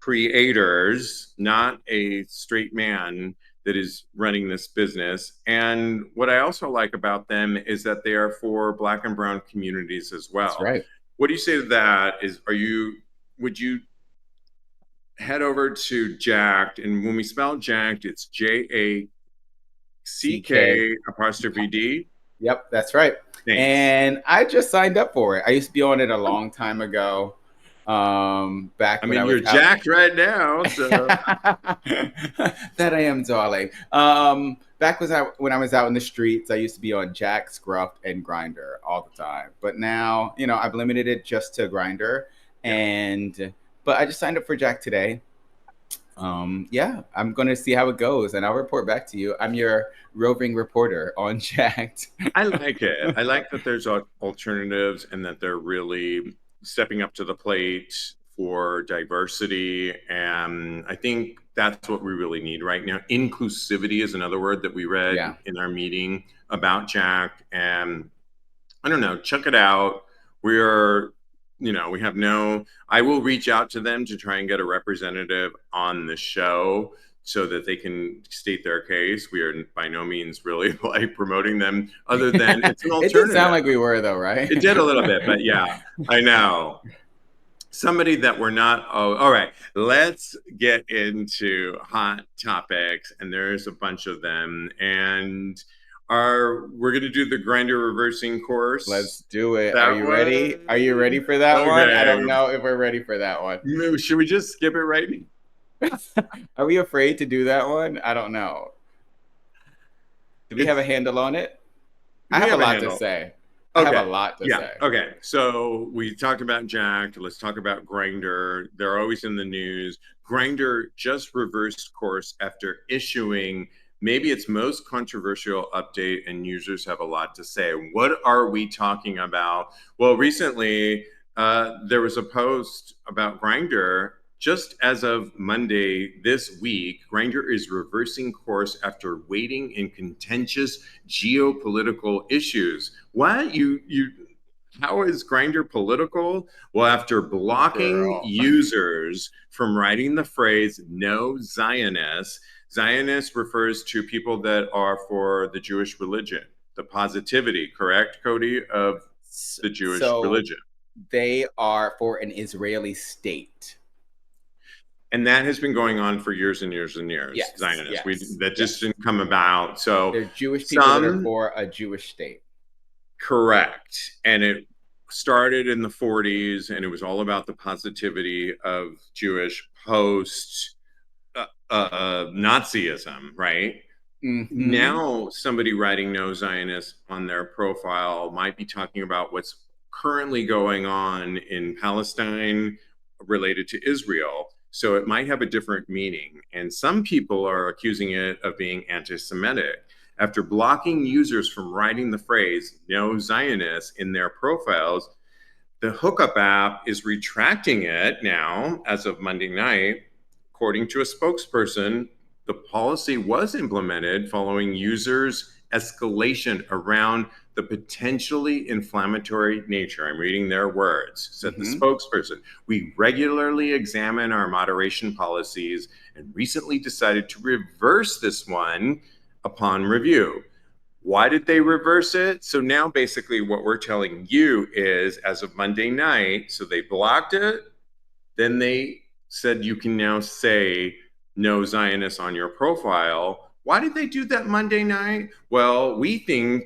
[SPEAKER 1] creators, not a straight man that is running this business. And what I also like about them is that they are for Black and brown communities as well.
[SPEAKER 2] That's right.
[SPEAKER 1] What do you say to that? Would you head over to Jacked, and when we spell Jacked, it's JACK''D.
[SPEAKER 2] Yep, that's right. Thanks. And I just signed up for it. I used to be on it a long time ago. Back
[SPEAKER 1] I
[SPEAKER 2] when I
[SPEAKER 1] mean,
[SPEAKER 2] was
[SPEAKER 1] you're
[SPEAKER 2] out.
[SPEAKER 1] jacked right now, so
[SPEAKER 2] That I am, darling. Back when I was out in the streets, I used to be on Jack, Scruff, and Grinder all the time. But now, I've limited it just to Grinder,
[SPEAKER 1] yeah.
[SPEAKER 2] and but I just signed up for Jack today. Yeah, I'm gonna see how it goes, and I'll report back to you. I'm your roving reporter on Jacked.
[SPEAKER 1] I like it. I like that there's alternatives and that they're really stepping up to the plate for diversity. And I think that's what we really need right now. Inclusivity is another word that we read
[SPEAKER 2] Yeah.
[SPEAKER 1] in our meeting about Jack. And I don't know, check it out. We're, we have I will reach out to them to try and get a representative on the show so that they can state their case. We are by no means really like promoting them, other than it's an
[SPEAKER 2] It did sound
[SPEAKER 1] alternative.
[SPEAKER 2] like we were, though, right?
[SPEAKER 1] It did a little bit, but yeah, I know. Somebody that we're not. Oh, all right. Let's get into hot topics, and there's a bunch of them. And we're going to do the Grindr reversing course?
[SPEAKER 2] Let's do it. Are
[SPEAKER 1] That
[SPEAKER 2] you ready? Are you ready
[SPEAKER 1] one?
[SPEAKER 2] for that one? I
[SPEAKER 1] Okay.
[SPEAKER 2] don't know if we're ready for that one.
[SPEAKER 1] Should we just skip it right now?
[SPEAKER 2] Are we afraid to do that one? I don't know. Do we have a handle on it? I have a lot to say. I have a
[SPEAKER 1] Okay.
[SPEAKER 2] lot to
[SPEAKER 1] Yeah.
[SPEAKER 2] say.
[SPEAKER 1] Okay. So we talked about Jack. Let's talk about Grindr. They're always in the news. Grindr just reversed course after issuing maybe its most controversial update, and users have a lot to say. What are we talking about? Well, recently there was a post about Grindr. Just as of Monday this week, Grindr is reversing course after waiting in contentious geopolitical issues. What? How is Grindr political? Well, after blocking
[SPEAKER 2] Girl.
[SPEAKER 1] users from writing the phrase "No Zionists," Zionist refers to people that are for the Jewish religion, the positivity, correct, Kodi, of the Jewish
[SPEAKER 2] So
[SPEAKER 1] religion.
[SPEAKER 2] they are for an Israeli state.
[SPEAKER 1] And that has been going on for years and years and years.
[SPEAKER 2] Yes,
[SPEAKER 1] Zionists,
[SPEAKER 2] yes,
[SPEAKER 1] that just
[SPEAKER 2] yes.
[SPEAKER 1] didn't come about. So
[SPEAKER 2] They're Jewish people that are
[SPEAKER 1] some
[SPEAKER 2] for a Jewish state.
[SPEAKER 1] correct, and it started in the 40s, and it was all about the positivity of Jewish post Nazism, right?
[SPEAKER 2] Mm-hmm.
[SPEAKER 1] Now somebody writing No Zionist on their profile might be talking about what's currently going on in Palestine related to Israel. So it might have a different meaning. And some people are accusing it of being anti Semitic. After blocking users from writing the phrase No Zionist in their profiles, the Hookup app is retracting it now as of Monday night. According to a spokesperson, the policy was implemented following users' escalation around the potentially inflammatory nature. I'm reading their words, said the
[SPEAKER 2] Mm-hmm.
[SPEAKER 1] spokesperson. We regularly examine our moderation policies and recently decided to reverse this one upon review. Why did they reverse it? So now basically what we're telling you is as of Monday night, so they blocked it, then they said you can now say no Zionist on your profile. Why did they do that Monday night? Well, we think,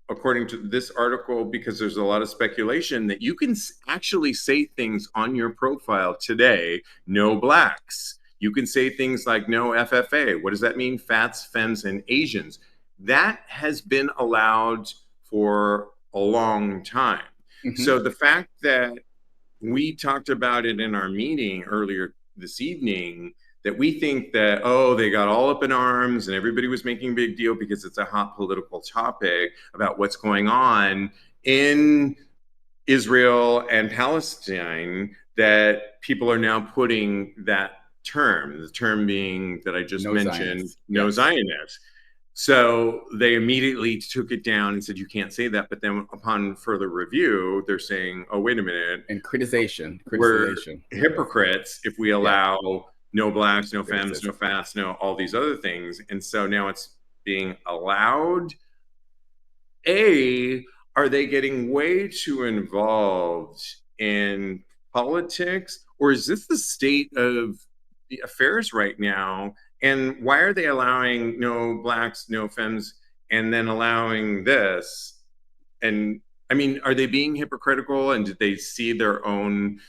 [SPEAKER 1] according to this article, because there's a lot of speculation, that you can actually say things on your profile today, no blacks. You can say things like no FFA. What does that mean? Fats, femmes, and Asians. That has been allowed for a long time.
[SPEAKER 2] Mm-hmm.
[SPEAKER 1] So the fact that we talked about it in our meeting earlier this evening, that we think that, oh, they got all up in arms and everybody was making a big deal because it's a hot political topic about what's going on in Israel and Palestine, that people are now putting that term, the term being that I just
[SPEAKER 2] No
[SPEAKER 1] mentioned,
[SPEAKER 2] Zionists.
[SPEAKER 1] no
[SPEAKER 2] Yes.
[SPEAKER 1] Zionists. So they immediately took it down and said, you can't say that. But then upon further review, they're saying, oh, wait a minute,
[SPEAKER 2] And criticization.
[SPEAKER 1] we're
[SPEAKER 2] Criticization.
[SPEAKER 1] hypocrites if we
[SPEAKER 2] Yeah.
[SPEAKER 1] allow no blacks, no femmes, no
[SPEAKER 2] Criticism.
[SPEAKER 1] fats, no all these other things. And so now it's being allowed. Are they getting way too involved in politics? Or is this the state of the affairs right now? And why are they allowing no blacks, no femmes, and then allowing this? And I mean, are they being hypocritical, and did they see their own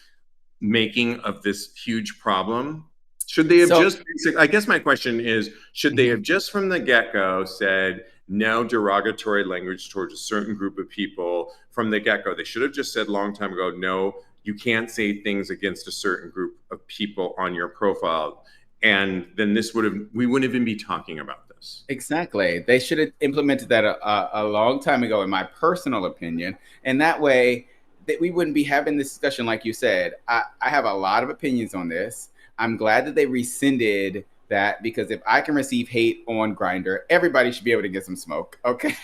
[SPEAKER 1] making of this huge problem? Should they have
[SPEAKER 2] So,
[SPEAKER 1] just, I guess my question is, should they have
[SPEAKER 2] mhm.
[SPEAKER 1] just from the get-go said no derogatory language towards a certain group of people from the get-go? They should have just said a long time ago, no, you can't say things against a certain group of people on your profile. And then we wouldn't even be talking about this.
[SPEAKER 2] Exactly. They should have implemented that a long time ago, in my personal opinion. And that way, that we wouldn't be having this discussion, like you said. I have a lot of opinions on this. I'm glad that they rescinded that, because if I can receive hate on Grindr, everybody should be able to get some smoke. Okay.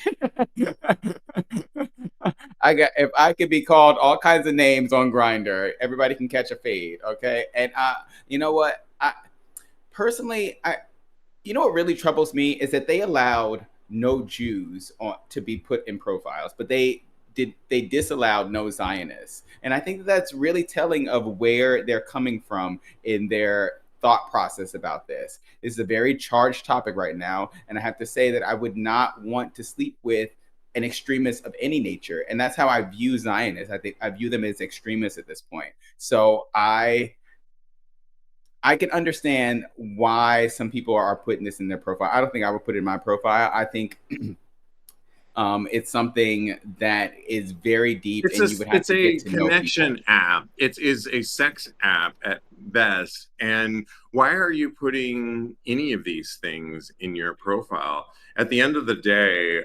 [SPEAKER 2] If I could be called all kinds of names on Grindr, everybody can catch a fade. Okay. And you know what? Personally, you know what really troubles me is that they allowed no Jews to be put in profiles, but they disallowed no Zionists. And I think that's really telling of where they're coming from in their thought process about this. This is a very charged topic right now, and I have to say that I would not want to sleep with an extremist of any nature, and that's how I view Zionists. I think I view them as extremists at this point. So I can understand why some people are putting this in their profile. I don't think I would put it in my profile. I think it's something that is very deep, and you would have
[SPEAKER 1] It's
[SPEAKER 2] to get
[SPEAKER 1] a
[SPEAKER 2] to know people.
[SPEAKER 1] connection app. It is a sex app at best. And why are you putting any of these things in your profile? At the end of the day,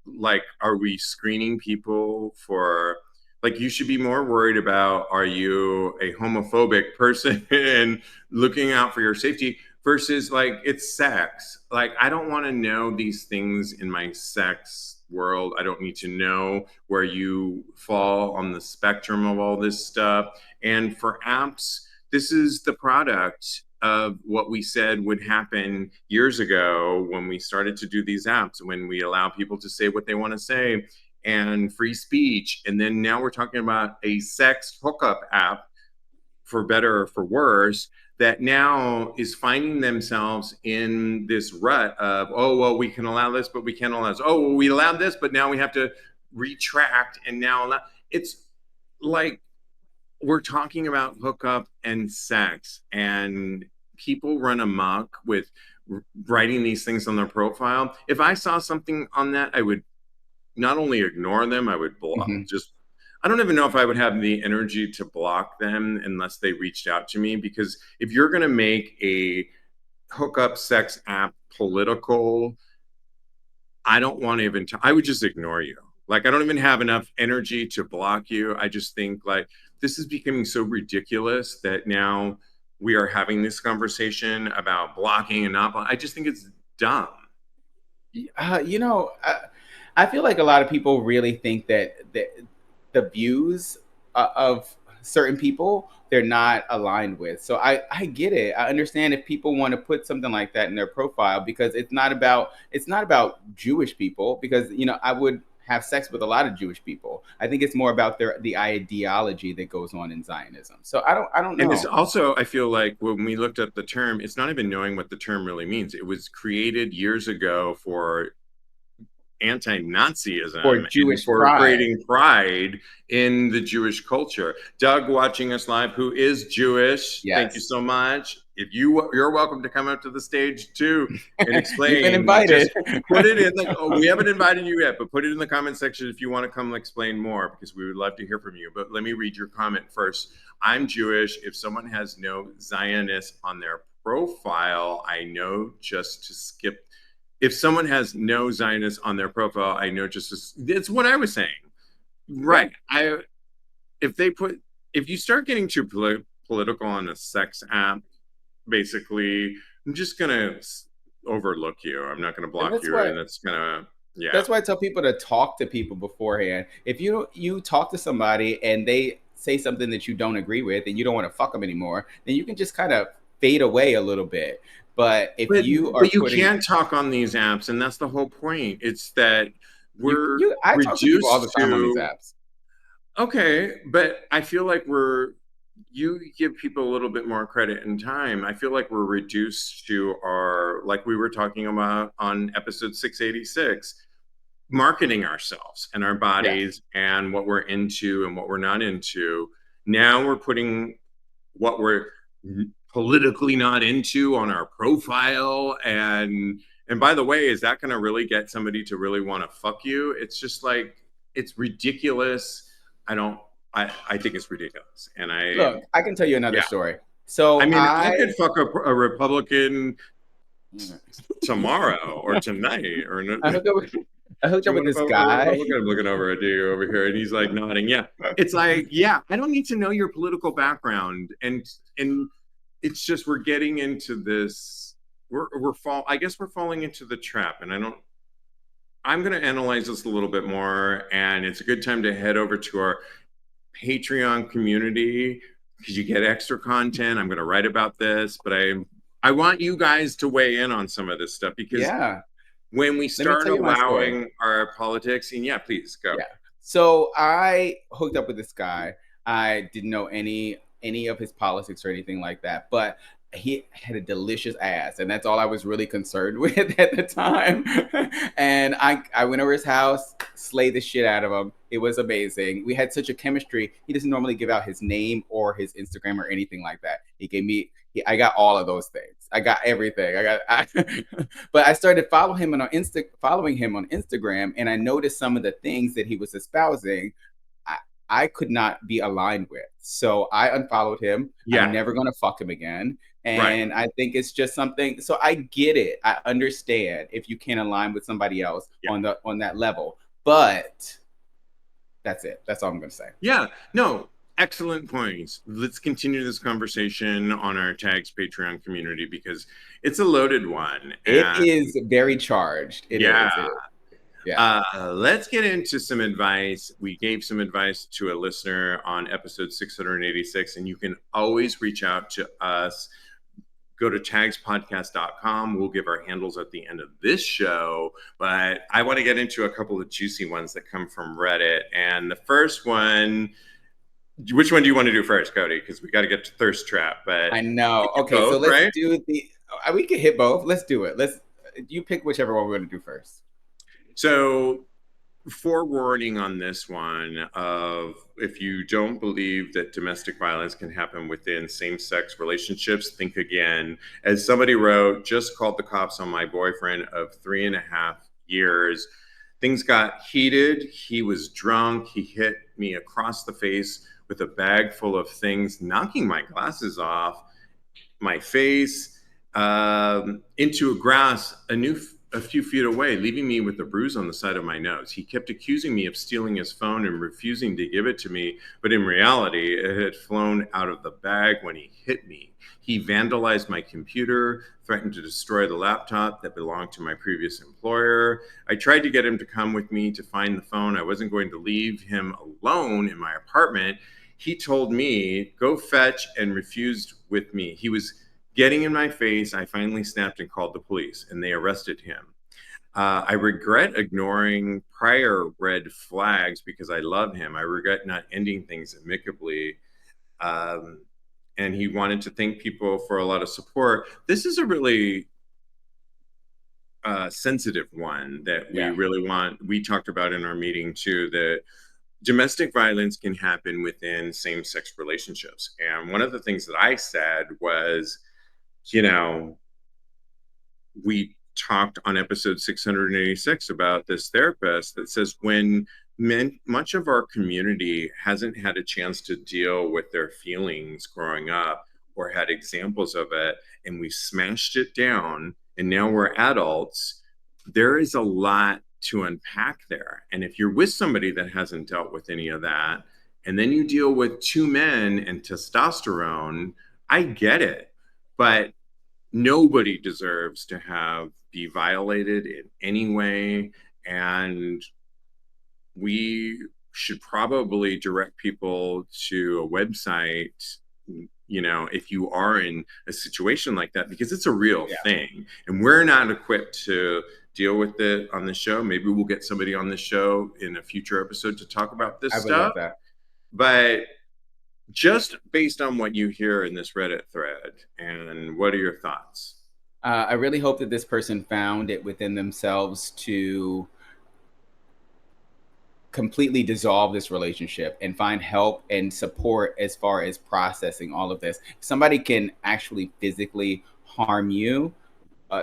[SPEAKER 1] like, are we screening people for, like, you should be more worried about, are you a homophobic person and looking out for your safety versus, like, it's sex. Like, I don't want to know these things in my sex world. I don't need to know where you fall on the spectrum of all this stuff. And for apps, this is the product of what we said would happen years ago when we started to do these apps, when we allow people to say what they want to say and free speech. And then now we're talking about a sex hookup app, for better or for worse, that now is finding themselves in this rut of, oh, well, we can allow this, but we can't allow this. Oh, well, we allowed this, but now we have to retract and now allow. It's like, we're talking about hookup and sex, and people run amok with writing these things on their profile. If I saw something on that, I would not only ignore them, I would
[SPEAKER 2] Mm-hmm.
[SPEAKER 1] just, I don't even know if I would have the energy to block them unless they reached out to me. Because if you're going to make a hookup sex app political, I don't want to even, I would just ignore you. Like, I don't even have enough energy to block you. I just think, like, this is becoming so ridiculous that now we are having this conversation about blocking and not I just think it's dumb.
[SPEAKER 2] You know, I feel like a lot of people really think that the views of certain people they're not aligned with. So I get it. I understand if people want to put something like that in their profile, because it's not about Jewish people, because you know I would have sex with a lot of Jewish people. I think it's more about the ideology that goes on in Zionism. So I don't
[SPEAKER 1] And it's
[SPEAKER 2] know.
[SPEAKER 1] also, I feel like when we looked at the term, it's not even knowing what the term really means. It was created years ago for
[SPEAKER 2] For
[SPEAKER 1] anti-Nazism and
[SPEAKER 2] Jewish
[SPEAKER 1] for
[SPEAKER 2] pride.
[SPEAKER 1] creating pride in the Jewish culture. Doug, watching us live, who is Jewish, thank you
[SPEAKER 2] Yes.
[SPEAKER 1] so much. If you're welcome to come up to the stage too and
[SPEAKER 2] You've been
[SPEAKER 1] explain.
[SPEAKER 2] invited.
[SPEAKER 1] Just put it in the. Oh, we haven't invited you yet, but put it in the comment section if you want to come explain more, because we would love to hear from you. But let me read your comment first. I'm Jewish. If someone has no Zionist on their profile, I know just to skip. If someone has no Zionist on their profile, I know just to, it's what I was saying.
[SPEAKER 2] Yeah.
[SPEAKER 1] Right. If they put, if you start getting too political on a sex app, basically, I'm just gonna overlook you. I'm not gonna
[SPEAKER 2] And
[SPEAKER 1] block you, and that's gonna, yeah.
[SPEAKER 2] that's why I tell people to talk to people beforehand. If you talk to somebody and they say something that you don't agree with and you don't want to fuck them anymore, then you can just kind of fade away a little bit. But if
[SPEAKER 1] But
[SPEAKER 2] you are
[SPEAKER 1] but you
[SPEAKER 2] putting
[SPEAKER 1] can't talk on these apps, and that's the whole point. It's that we're
[SPEAKER 2] you I talk to people all the
[SPEAKER 1] reduced
[SPEAKER 2] time on these
[SPEAKER 1] to,
[SPEAKER 2] apps.
[SPEAKER 1] okay, but I feel like you give people a little bit more credit and time. I feel like we're reduced to our, like we were talking about on episode 686, marketing ourselves and our
[SPEAKER 2] Yeah.
[SPEAKER 1] bodies and what we're into and what we're not into. Now we're putting what we're politically not into on our profile. And by the way, is that going to really get somebody to really want to fuck you? It's just like, it's ridiculous. I don't, I think it's ridiculous. And
[SPEAKER 2] Look, I can tell you another
[SPEAKER 1] yeah,
[SPEAKER 2] story.
[SPEAKER 1] I
[SPEAKER 2] So
[SPEAKER 1] mean, I could fuck a Republican tomorrow or tonight or
[SPEAKER 2] I hooked up with, I hooked
[SPEAKER 1] do
[SPEAKER 2] up
[SPEAKER 1] you
[SPEAKER 2] with
[SPEAKER 1] want to
[SPEAKER 2] this
[SPEAKER 1] vote for a
[SPEAKER 2] guy.
[SPEAKER 1] Republican? I'm looking over at you over here, and he's like nodding. Yeah, it's like, yeah, I don't need to know your political background, and it's just we're getting into this. I guess we're falling into the trap, and I don't. I'm going to analyze this a little bit more, and it's a good time to head over to our Patreon community because you get extra content. I'm going to write about this, but I want you guys to weigh in on some of this stuff because
[SPEAKER 2] Yeah.
[SPEAKER 1] when we
[SPEAKER 2] Let me
[SPEAKER 1] start
[SPEAKER 2] tell you my story.
[SPEAKER 1] allowing our politics, and yeah, please go.
[SPEAKER 2] Yeah. So I hooked up with this guy. I didn't know any of his politics or anything like that, but he had a delicious ass, and that's all I was really concerned with at the time. And I went over his house, slayed the shit out of him. It was amazing. We had such a chemistry. He doesn't normally give out his name or his Instagram or anything like that. He gave me. I got all of those things. I got everything. But I started following him on Instagram, and I noticed some of the things that he was espousing. I, I could not be aligned with, so I unfollowed him. I'm
[SPEAKER 1] Yeah,
[SPEAKER 2] never gonna fuck him again,
[SPEAKER 1] right.
[SPEAKER 2] and I think it's just something. So I get it. I understand if you can't align with somebody else
[SPEAKER 1] Yeah.
[SPEAKER 2] on that level, but that's it. That's all I'm gonna say.
[SPEAKER 1] Yeah, no, excellent points. Let's continue this conversation on our Tags Patreon community because it's a loaded one.
[SPEAKER 2] It
[SPEAKER 1] And
[SPEAKER 2] is very charged. It
[SPEAKER 1] yeah,
[SPEAKER 2] is. It is. Yeah.
[SPEAKER 1] let's get into some advice. We gave some advice to a listener on episode 686, and you can always reach out to us. Go to tagspodcast.com. We'll give our handles at the end of this show, but I want to get into a couple of juicy ones that come from Reddit. And the first one, which one do you want to do first, Kodi? Because we got to get to Thirst Trap, but
[SPEAKER 2] I know. Okay, so
[SPEAKER 1] both,
[SPEAKER 2] let's
[SPEAKER 1] right?
[SPEAKER 2] do the. We can hit both. Let's do it. Let's. You pick whichever one we're going to do first.
[SPEAKER 1] So, forewarning on this one of if you don't believe that domestic violence can happen within same-sex relationships, think again. As somebody wrote, just called the cops on my boyfriend of 3.5 years. Things got heated. He was drunk. He hit me across the face with a bag full of things, knocking my glasses off, my face, into a grass a few feet away, leaving me with a bruise on the side of my nose. He kept accusing me of stealing his phone and refusing to give it to me, but in reality, it had flown out of the bag when he hit me. He vandalized my computer, threatened to destroy the laptop that belonged to my previous employer. I tried to get him to come with me to find the phone. I wasn't going to leave him alone in my apartment. He told me, go fetch, and refused with me. He was getting in my face. I finally snapped and called the police, and they arrested him. I regret ignoring prior red flags because I love him. I regret not ending things amicably. Um, and he wanted to thank people for a lot of support. This is a really sensitive one that we
[SPEAKER 2] Yeah.
[SPEAKER 1] really want. We talked about in our meeting too that domestic violence can happen within same sex relationships. And one of the things that I said was, you know, we talked on episode 686 about this therapist that says when much of our community hasn't had a chance to deal with their feelings growing up or had examples of it, and we smashed it down, and now we're adults, there is a lot to unpack there. And if you're with somebody that hasn't dealt with any of that, and then you deal with two men and testosterone, I get it. But nobody deserves to have be violated in any way, and we should probably direct people to a website, if you are in a situation like that, because it's a real
[SPEAKER 2] Yeah.
[SPEAKER 1] thing and we're not equipped to deal with it on the show. Maybe we'll get somebody on the show in a future episode to talk about this
[SPEAKER 2] I would
[SPEAKER 1] stuff,
[SPEAKER 2] love that.
[SPEAKER 1] but just based on what you hear in this Reddit thread, and what are your thoughts?
[SPEAKER 2] I really hope that this person found it within themselves to completely dissolve this relationship and find help and support as far as processing all of this. Somebody can actually physically harm you.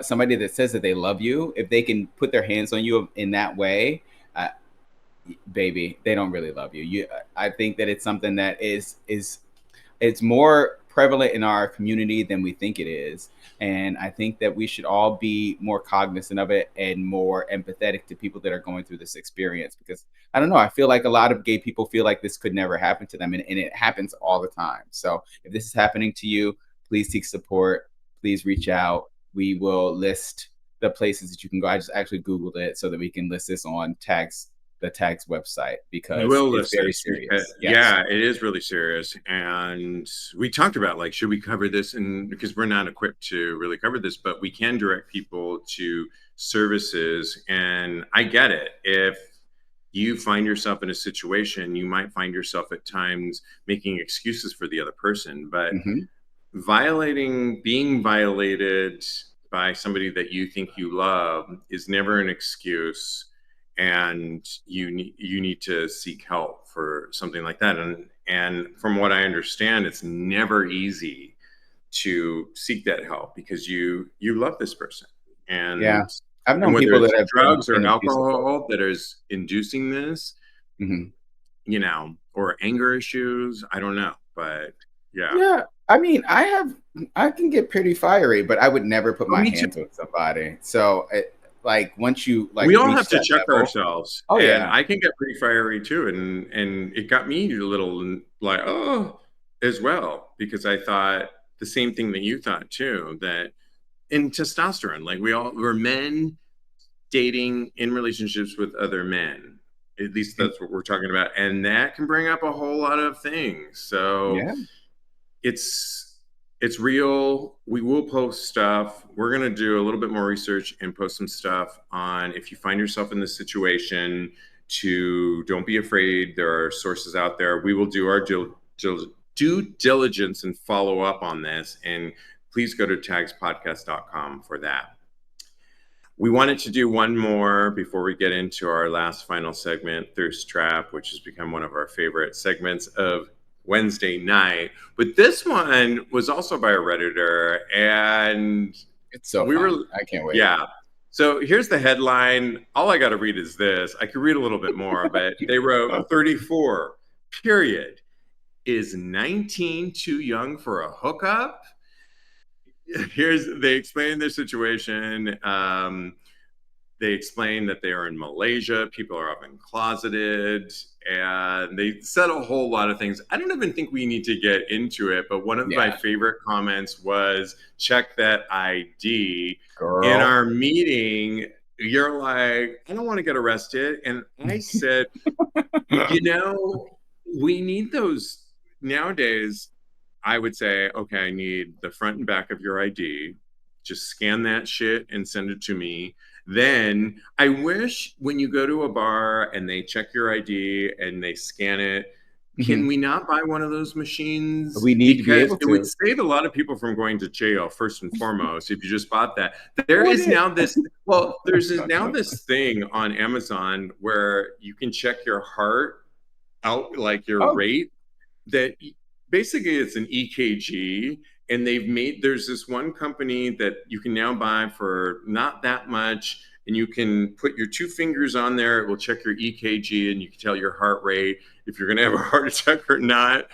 [SPEAKER 2] Somebody that says that they love you, if they can put their hands on you in that way, uh, baby, they don't really love you. I think that it's something that is it's more prevalent in our community than we think it is. And I think that we should all be more cognizant of it and more empathetic to people that are going through this experience. Because I don't know, I feel like a lot of gay people feel like this could never happen to them. And it happens all the time. So if this is happening to you, please seek support. Please reach out. We will list the places that you can go. I just actually Googled it so that we can list this on the tags website,
[SPEAKER 1] We
[SPEAKER 2] because
[SPEAKER 1] will
[SPEAKER 2] it's
[SPEAKER 1] list
[SPEAKER 2] very
[SPEAKER 1] this because,
[SPEAKER 2] serious. Yes.
[SPEAKER 1] yeah, it is really serious. And we talked about, like, should we cover this? And because we're not equipped to really cover this, but we can direct people to services. And I get it. If you find yourself in a situation, you might find yourself at times making excuses for the other person, but
[SPEAKER 2] Mm-hmm.
[SPEAKER 1] being violated by somebody that you think you love is never an excuse, and you need to seek help for something like that. And from what I understand, it's never easy to seek that help because you love this person,
[SPEAKER 2] Yeah.
[SPEAKER 1] and
[SPEAKER 2] I've known
[SPEAKER 1] whether
[SPEAKER 2] people
[SPEAKER 1] it's
[SPEAKER 2] that have
[SPEAKER 1] drugs
[SPEAKER 2] been
[SPEAKER 1] or
[SPEAKER 2] abusive.
[SPEAKER 1] alcohol that is inducing this,
[SPEAKER 2] Mm-hmm.
[SPEAKER 1] or anger issues, I don't know, but yeah.
[SPEAKER 2] Yeah, I mean, I can get pretty fiery, but I would never put
[SPEAKER 1] Oh,
[SPEAKER 2] my
[SPEAKER 1] me too.
[SPEAKER 2] hands on somebody. So, like, once you like
[SPEAKER 1] We all have
[SPEAKER 2] reach
[SPEAKER 1] to
[SPEAKER 2] that
[SPEAKER 1] check
[SPEAKER 2] level,
[SPEAKER 1] ourselves,
[SPEAKER 2] oh
[SPEAKER 1] and
[SPEAKER 2] yeah,
[SPEAKER 1] I can get pretty fiery too, and it got me a little like, oh, as well, because I thought the same thing that you thought too, that in testosterone, like we're men dating in relationships with other men. At least
[SPEAKER 2] mm,
[SPEAKER 1] that's what we're talking about, and that can bring up a whole lot of things. So
[SPEAKER 2] yeah.
[SPEAKER 1] it's it's real. We will post stuff. We're going to do a little bit more research and post some stuff on, if you find yourself in this situation, to don't be afraid. There are sources out there. We will do our due diligence and follow up on this, and please go to TAGSPodcast.com for that. We wanted to do one more before we get into our last final segment, Thirst Trap, which has become one of our favorite segments of Wednesday night. But this one was also by a Redditor, and
[SPEAKER 2] It's so
[SPEAKER 1] we were,
[SPEAKER 2] fun. I can't wait.
[SPEAKER 1] yeah. So here's the headline. All I got to read is this. I could read a little bit more, but they wrote 34, period. Is 19 too young for a hookup? They explain their situation. They explain that they are in Malaysia. People are often closeted, and they said a whole lot of things. I don't even think we need to get into it, but one of my
[SPEAKER 2] Yeah,
[SPEAKER 1] favorite comments was, check that ID. In
[SPEAKER 2] girl.
[SPEAKER 1] our meeting, you're like, I don't want to get arrested. And I said, you know, we need those nowadays. I would say, okay, I need the front and back of your ID. Just scan that shit and send it to me. Then I wish when you go to a bar and they check your ID and they scan it, can
[SPEAKER 2] Mhm.
[SPEAKER 1] we not buy one of those machines?
[SPEAKER 2] We need to be
[SPEAKER 1] Because
[SPEAKER 2] able
[SPEAKER 1] it would
[SPEAKER 2] to.
[SPEAKER 1] save a lot of people from going to jail, first and foremost, if you just bought that. There
[SPEAKER 2] Would
[SPEAKER 1] is
[SPEAKER 2] it?
[SPEAKER 1] now this, well, there's now this thing on Amazon where you can check your heart out, like your
[SPEAKER 2] Oh,
[SPEAKER 1] rate, that basically it's an EKG, and there's this one company that you can now buy for not that much, and you can put your two fingers on there. It will check your EKG, and you can tell your heart rate, if you're going to have a heart attack or not.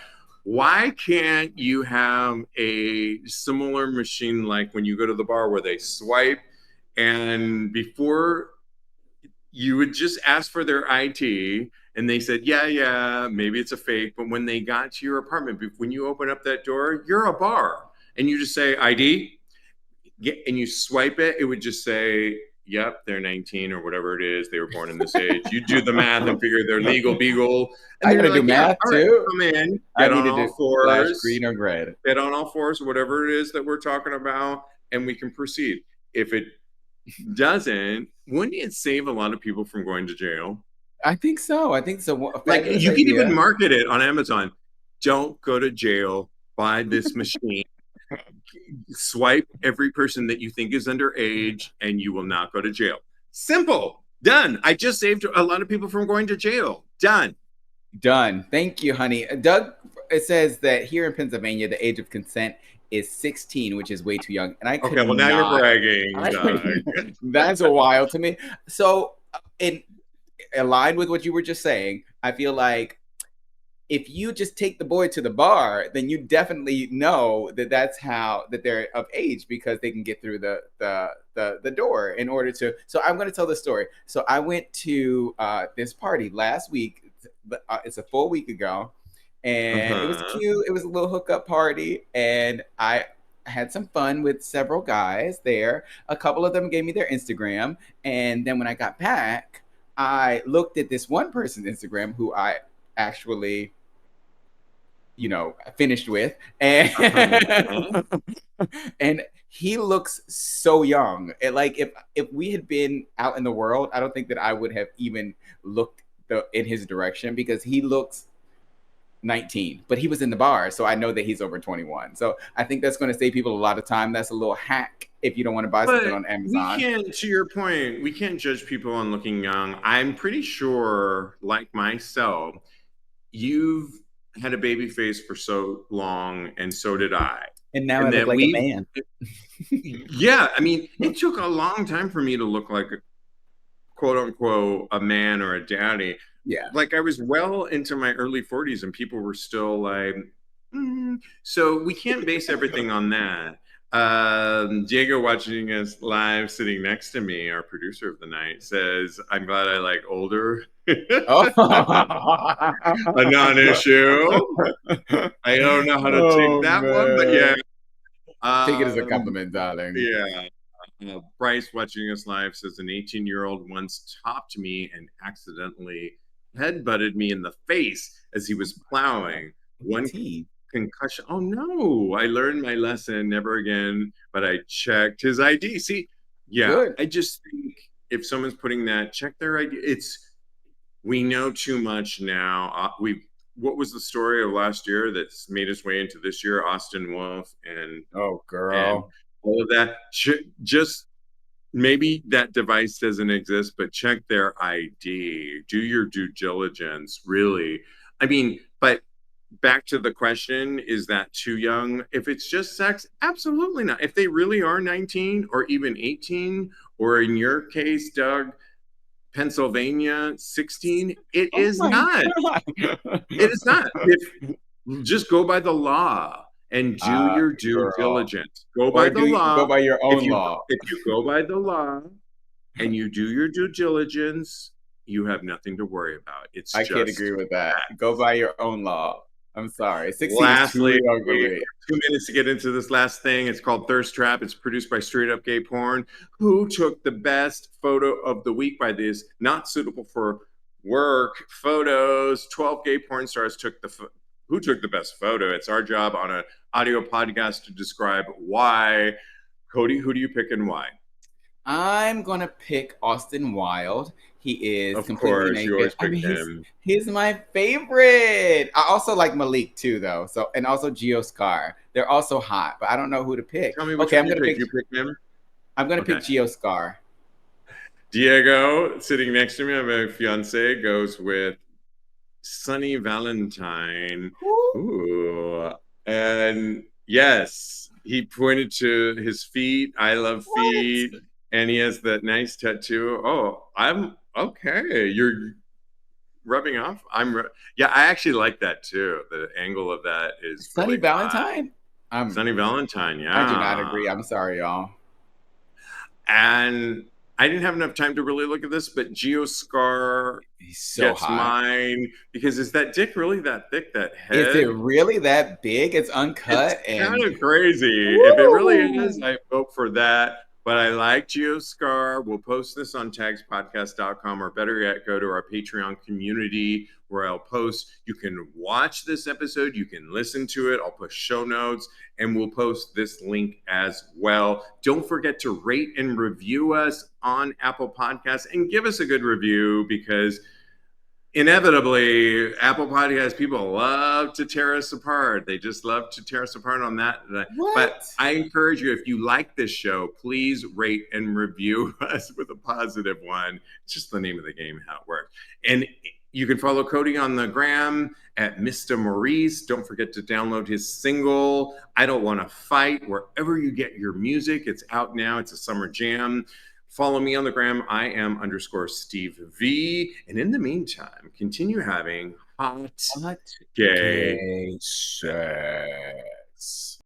[SPEAKER 1] Why can't you have a similar machine like when you go to the bar where they swipe, and before you would just ask for their IT, and they said, yeah, maybe it's a fake. But when they got to your apartment, when you open up that door, you're a bar, and you just say ID, and you swipe it, it would just say, yep, they're 19 or whatever it is. They were born in this age. You do the math and figure they're legal beagle. And
[SPEAKER 2] I
[SPEAKER 1] then
[SPEAKER 2] gotta
[SPEAKER 1] you're
[SPEAKER 2] do
[SPEAKER 1] like, yeah,
[SPEAKER 2] math
[SPEAKER 1] all right,
[SPEAKER 2] too.
[SPEAKER 1] come in,
[SPEAKER 2] I need to do flash green or red.
[SPEAKER 1] get on all fours, whatever it is that we're talking about, and we can proceed. If it doesn't, wouldn't it save a lot of people from going to jail?
[SPEAKER 2] I think so. I think so. A
[SPEAKER 1] Like,
[SPEAKER 2] fabulous
[SPEAKER 1] you can even
[SPEAKER 2] idea.
[SPEAKER 1] market it on Amazon. Don't go to jail. Buy this machine. Swipe every person that you think is underage, and you will not go to jail. Simple. Done. I just saved a lot of people from going to jail. Done.
[SPEAKER 2] Done. Thank you, honey. Doug, it says that here in Pennsylvania, the age of consent is 16, which is way too young. And I could
[SPEAKER 1] Okay, well now you're
[SPEAKER 2] not.
[SPEAKER 1] bragging, Doug.
[SPEAKER 2] That's a while to me. So, in aligned with what you were just saying, I feel like if you just take the boy to the bar, then you definitely know that that's how that they're of age because they can get through the door in order to. So I'm going to tell the story. So I went to this party last week. It's a full week ago, and it was
[SPEAKER 1] Uh-huh.
[SPEAKER 2] cute. It was a little hookup party, and I had some fun with several guys there. A couple of them gave me their Instagram, and then when I got back, I looked at this one person's Instagram who I actually finished with, and
[SPEAKER 1] Uh-huh.
[SPEAKER 2] and he looks so young. Like if we had been out in the world, I don't think that I would have even looked in his direction because he looks 19, but he was in the bar, so I know that he's over 21. So I think that's going to save people a lot of time. That's a little hack if you don't want to buy something
[SPEAKER 1] But
[SPEAKER 2] on
[SPEAKER 1] we
[SPEAKER 2] Amazon.
[SPEAKER 1] can't, to your point, we can't judge people on looking young. I'm pretty sure, like myself, you've had a baby face for so long, and so did I.
[SPEAKER 2] And now I
[SPEAKER 1] And
[SPEAKER 2] look
[SPEAKER 1] that
[SPEAKER 2] like a
[SPEAKER 1] we,
[SPEAKER 2] man.
[SPEAKER 1] yeah, I mean, it took a long time for me to look like a quote unquote a man or a daddy.
[SPEAKER 2] Yeah.
[SPEAKER 1] Like I was well into my early 40s, and people were still like, so we can't base everything on that. Diego, watching us live, sitting next to me, our producer of the night, says, "I'm glad I like older."
[SPEAKER 2] Oh.
[SPEAKER 1] A non-issue. I don't know how to take
[SPEAKER 2] Oh
[SPEAKER 1] that one, but yeah.
[SPEAKER 2] man. Take it as a compliment, darling.
[SPEAKER 1] Yeah. Bryce, watching us live, says an 18-year-old once topped me and accidentally headbutted me in the face as he was plowing. One concussion. Oh no, I learned my lesson, never again, but I checked his ID. See, yeah,
[SPEAKER 2] Good.
[SPEAKER 1] I just think if someone's putting that, check their ID. We know too much now. What was the story of last year that's made its way into this year? Austin Wolf and
[SPEAKER 2] Oh,
[SPEAKER 1] and
[SPEAKER 2] girl.
[SPEAKER 1] all of that. Just maybe that device doesn't exist, but check their ID. Do your due diligence, really. I mean, but back to the question, is that too young? If it's just sex, absolutely not. If they really are 19 or even 18, or in your case, Doug, Pennsylvania 16, it
[SPEAKER 2] Oh
[SPEAKER 1] is
[SPEAKER 2] my
[SPEAKER 1] not.
[SPEAKER 2] God.
[SPEAKER 1] It is not. If just go by the law and do your due
[SPEAKER 2] Girl.
[SPEAKER 1] diligence. Go by
[SPEAKER 2] Or
[SPEAKER 1] the
[SPEAKER 2] do you go
[SPEAKER 1] law.
[SPEAKER 2] by your
[SPEAKER 1] If
[SPEAKER 2] own
[SPEAKER 1] you
[SPEAKER 2] law?
[SPEAKER 1] if you go by the law and you do your due diligence, you have nothing to worry about. It's
[SPEAKER 2] I can't
[SPEAKER 1] just
[SPEAKER 2] agree with that.
[SPEAKER 1] that.
[SPEAKER 2] Go by your own law. I'm sorry. 16 is too
[SPEAKER 1] Lastly,
[SPEAKER 2] young for
[SPEAKER 1] we
[SPEAKER 2] me.
[SPEAKER 1] have 2 minutes to get into this last thing. It's called Thirst Trap. It's produced by Straight Up Gay Porn. Who took the best photo of the week by these not suitable for work photos? 12 gay porn stars took who took the best photo? It's our job on an audio podcast to describe why. Kodi, who do you pick and why?
[SPEAKER 2] I'm gonna pick Austin Wilde. He is
[SPEAKER 1] Of
[SPEAKER 2] completely
[SPEAKER 1] course, you
[SPEAKER 2] naked.
[SPEAKER 1] always
[SPEAKER 2] I
[SPEAKER 1] pick
[SPEAKER 2] mean,
[SPEAKER 1] him.
[SPEAKER 2] he's my favorite. I also like Malik too, though. So and also Geo Scar. They're also hot, but I don't know who to pick.
[SPEAKER 1] Tell me which
[SPEAKER 2] Okay,
[SPEAKER 1] one you pick. You pick him?
[SPEAKER 2] I'm gonna
[SPEAKER 1] Okay.
[SPEAKER 2] pick Geo Scar.
[SPEAKER 1] Diego, sitting next to me, my fiance, goes with Sunny Valentine. Ooh. And yes, he pointed to his feet. I love feet.
[SPEAKER 2] What?
[SPEAKER 1] And he has that nice tattoo. Oh, I'm okay. You're rubbing off. Yeah, I actually like that too. The angle of that is
[SPEAKER 2] Sunny
[SPEAKER 1] really hot.
[SPEAKER 2] Valentine?
[SPEAKER 1] Sunny Valentine,
[SPEAKER 2] I do not
[SPEAKER 1] yeah.
[SPEAKER 2] agree. I'm sorry, y'all.
[SPEAKER 1] And I didn't have enough time to really look at this, but Geoscar
[SPEAKER 2] He's so
[SPEAKER 1] gets
[SPEAKER 2] hot.
[SPEAKER 1] mine because is that dick really that thick? That
[SPEAKER 2] Is it
[SPEAKER 1] head?
[SPEAKER 2] really that big? It's
[SPEAKER 1] It's
[SPEAKER 2] uncut
[SPEAKER 1] kind
[SPEAKER 2] and
[SPEAKER 1] of crazy. If it really is,
[SPEAKER 2] woo!
[SPEAKER 1] I vote for that. But I like Geoscar. We'll post this on TAGSPodcast.com, or better yet, go to our Patreon community where I'll post. You can watch this episode, you can listen to it. I'll put show notes, and we'll post this link as well. Don't forget to rate and review us on Apple Podcasts and give us a good review because inevitably Apple Podcast people love to tear us apart. They just love to tear us apart on that.
[SPEAKER 2] What?
[SPEAKER 1] But I encourage you, if you like this show, please rate and review us with a positive one. It's just the name of the game, how it works. And You can follow Kodi on the gram at Mr. Maurice. Don't forget to download his single, I Don't Want to Fight, wherever you get your music. It's out now. It's a summer jam. Follow me on the gram. I am _Steve V. And in the meantime, continue having hot
[SPEAKER 2] Hot
[SPEAKER 1] gay
[SPEAKER 2] gay sex.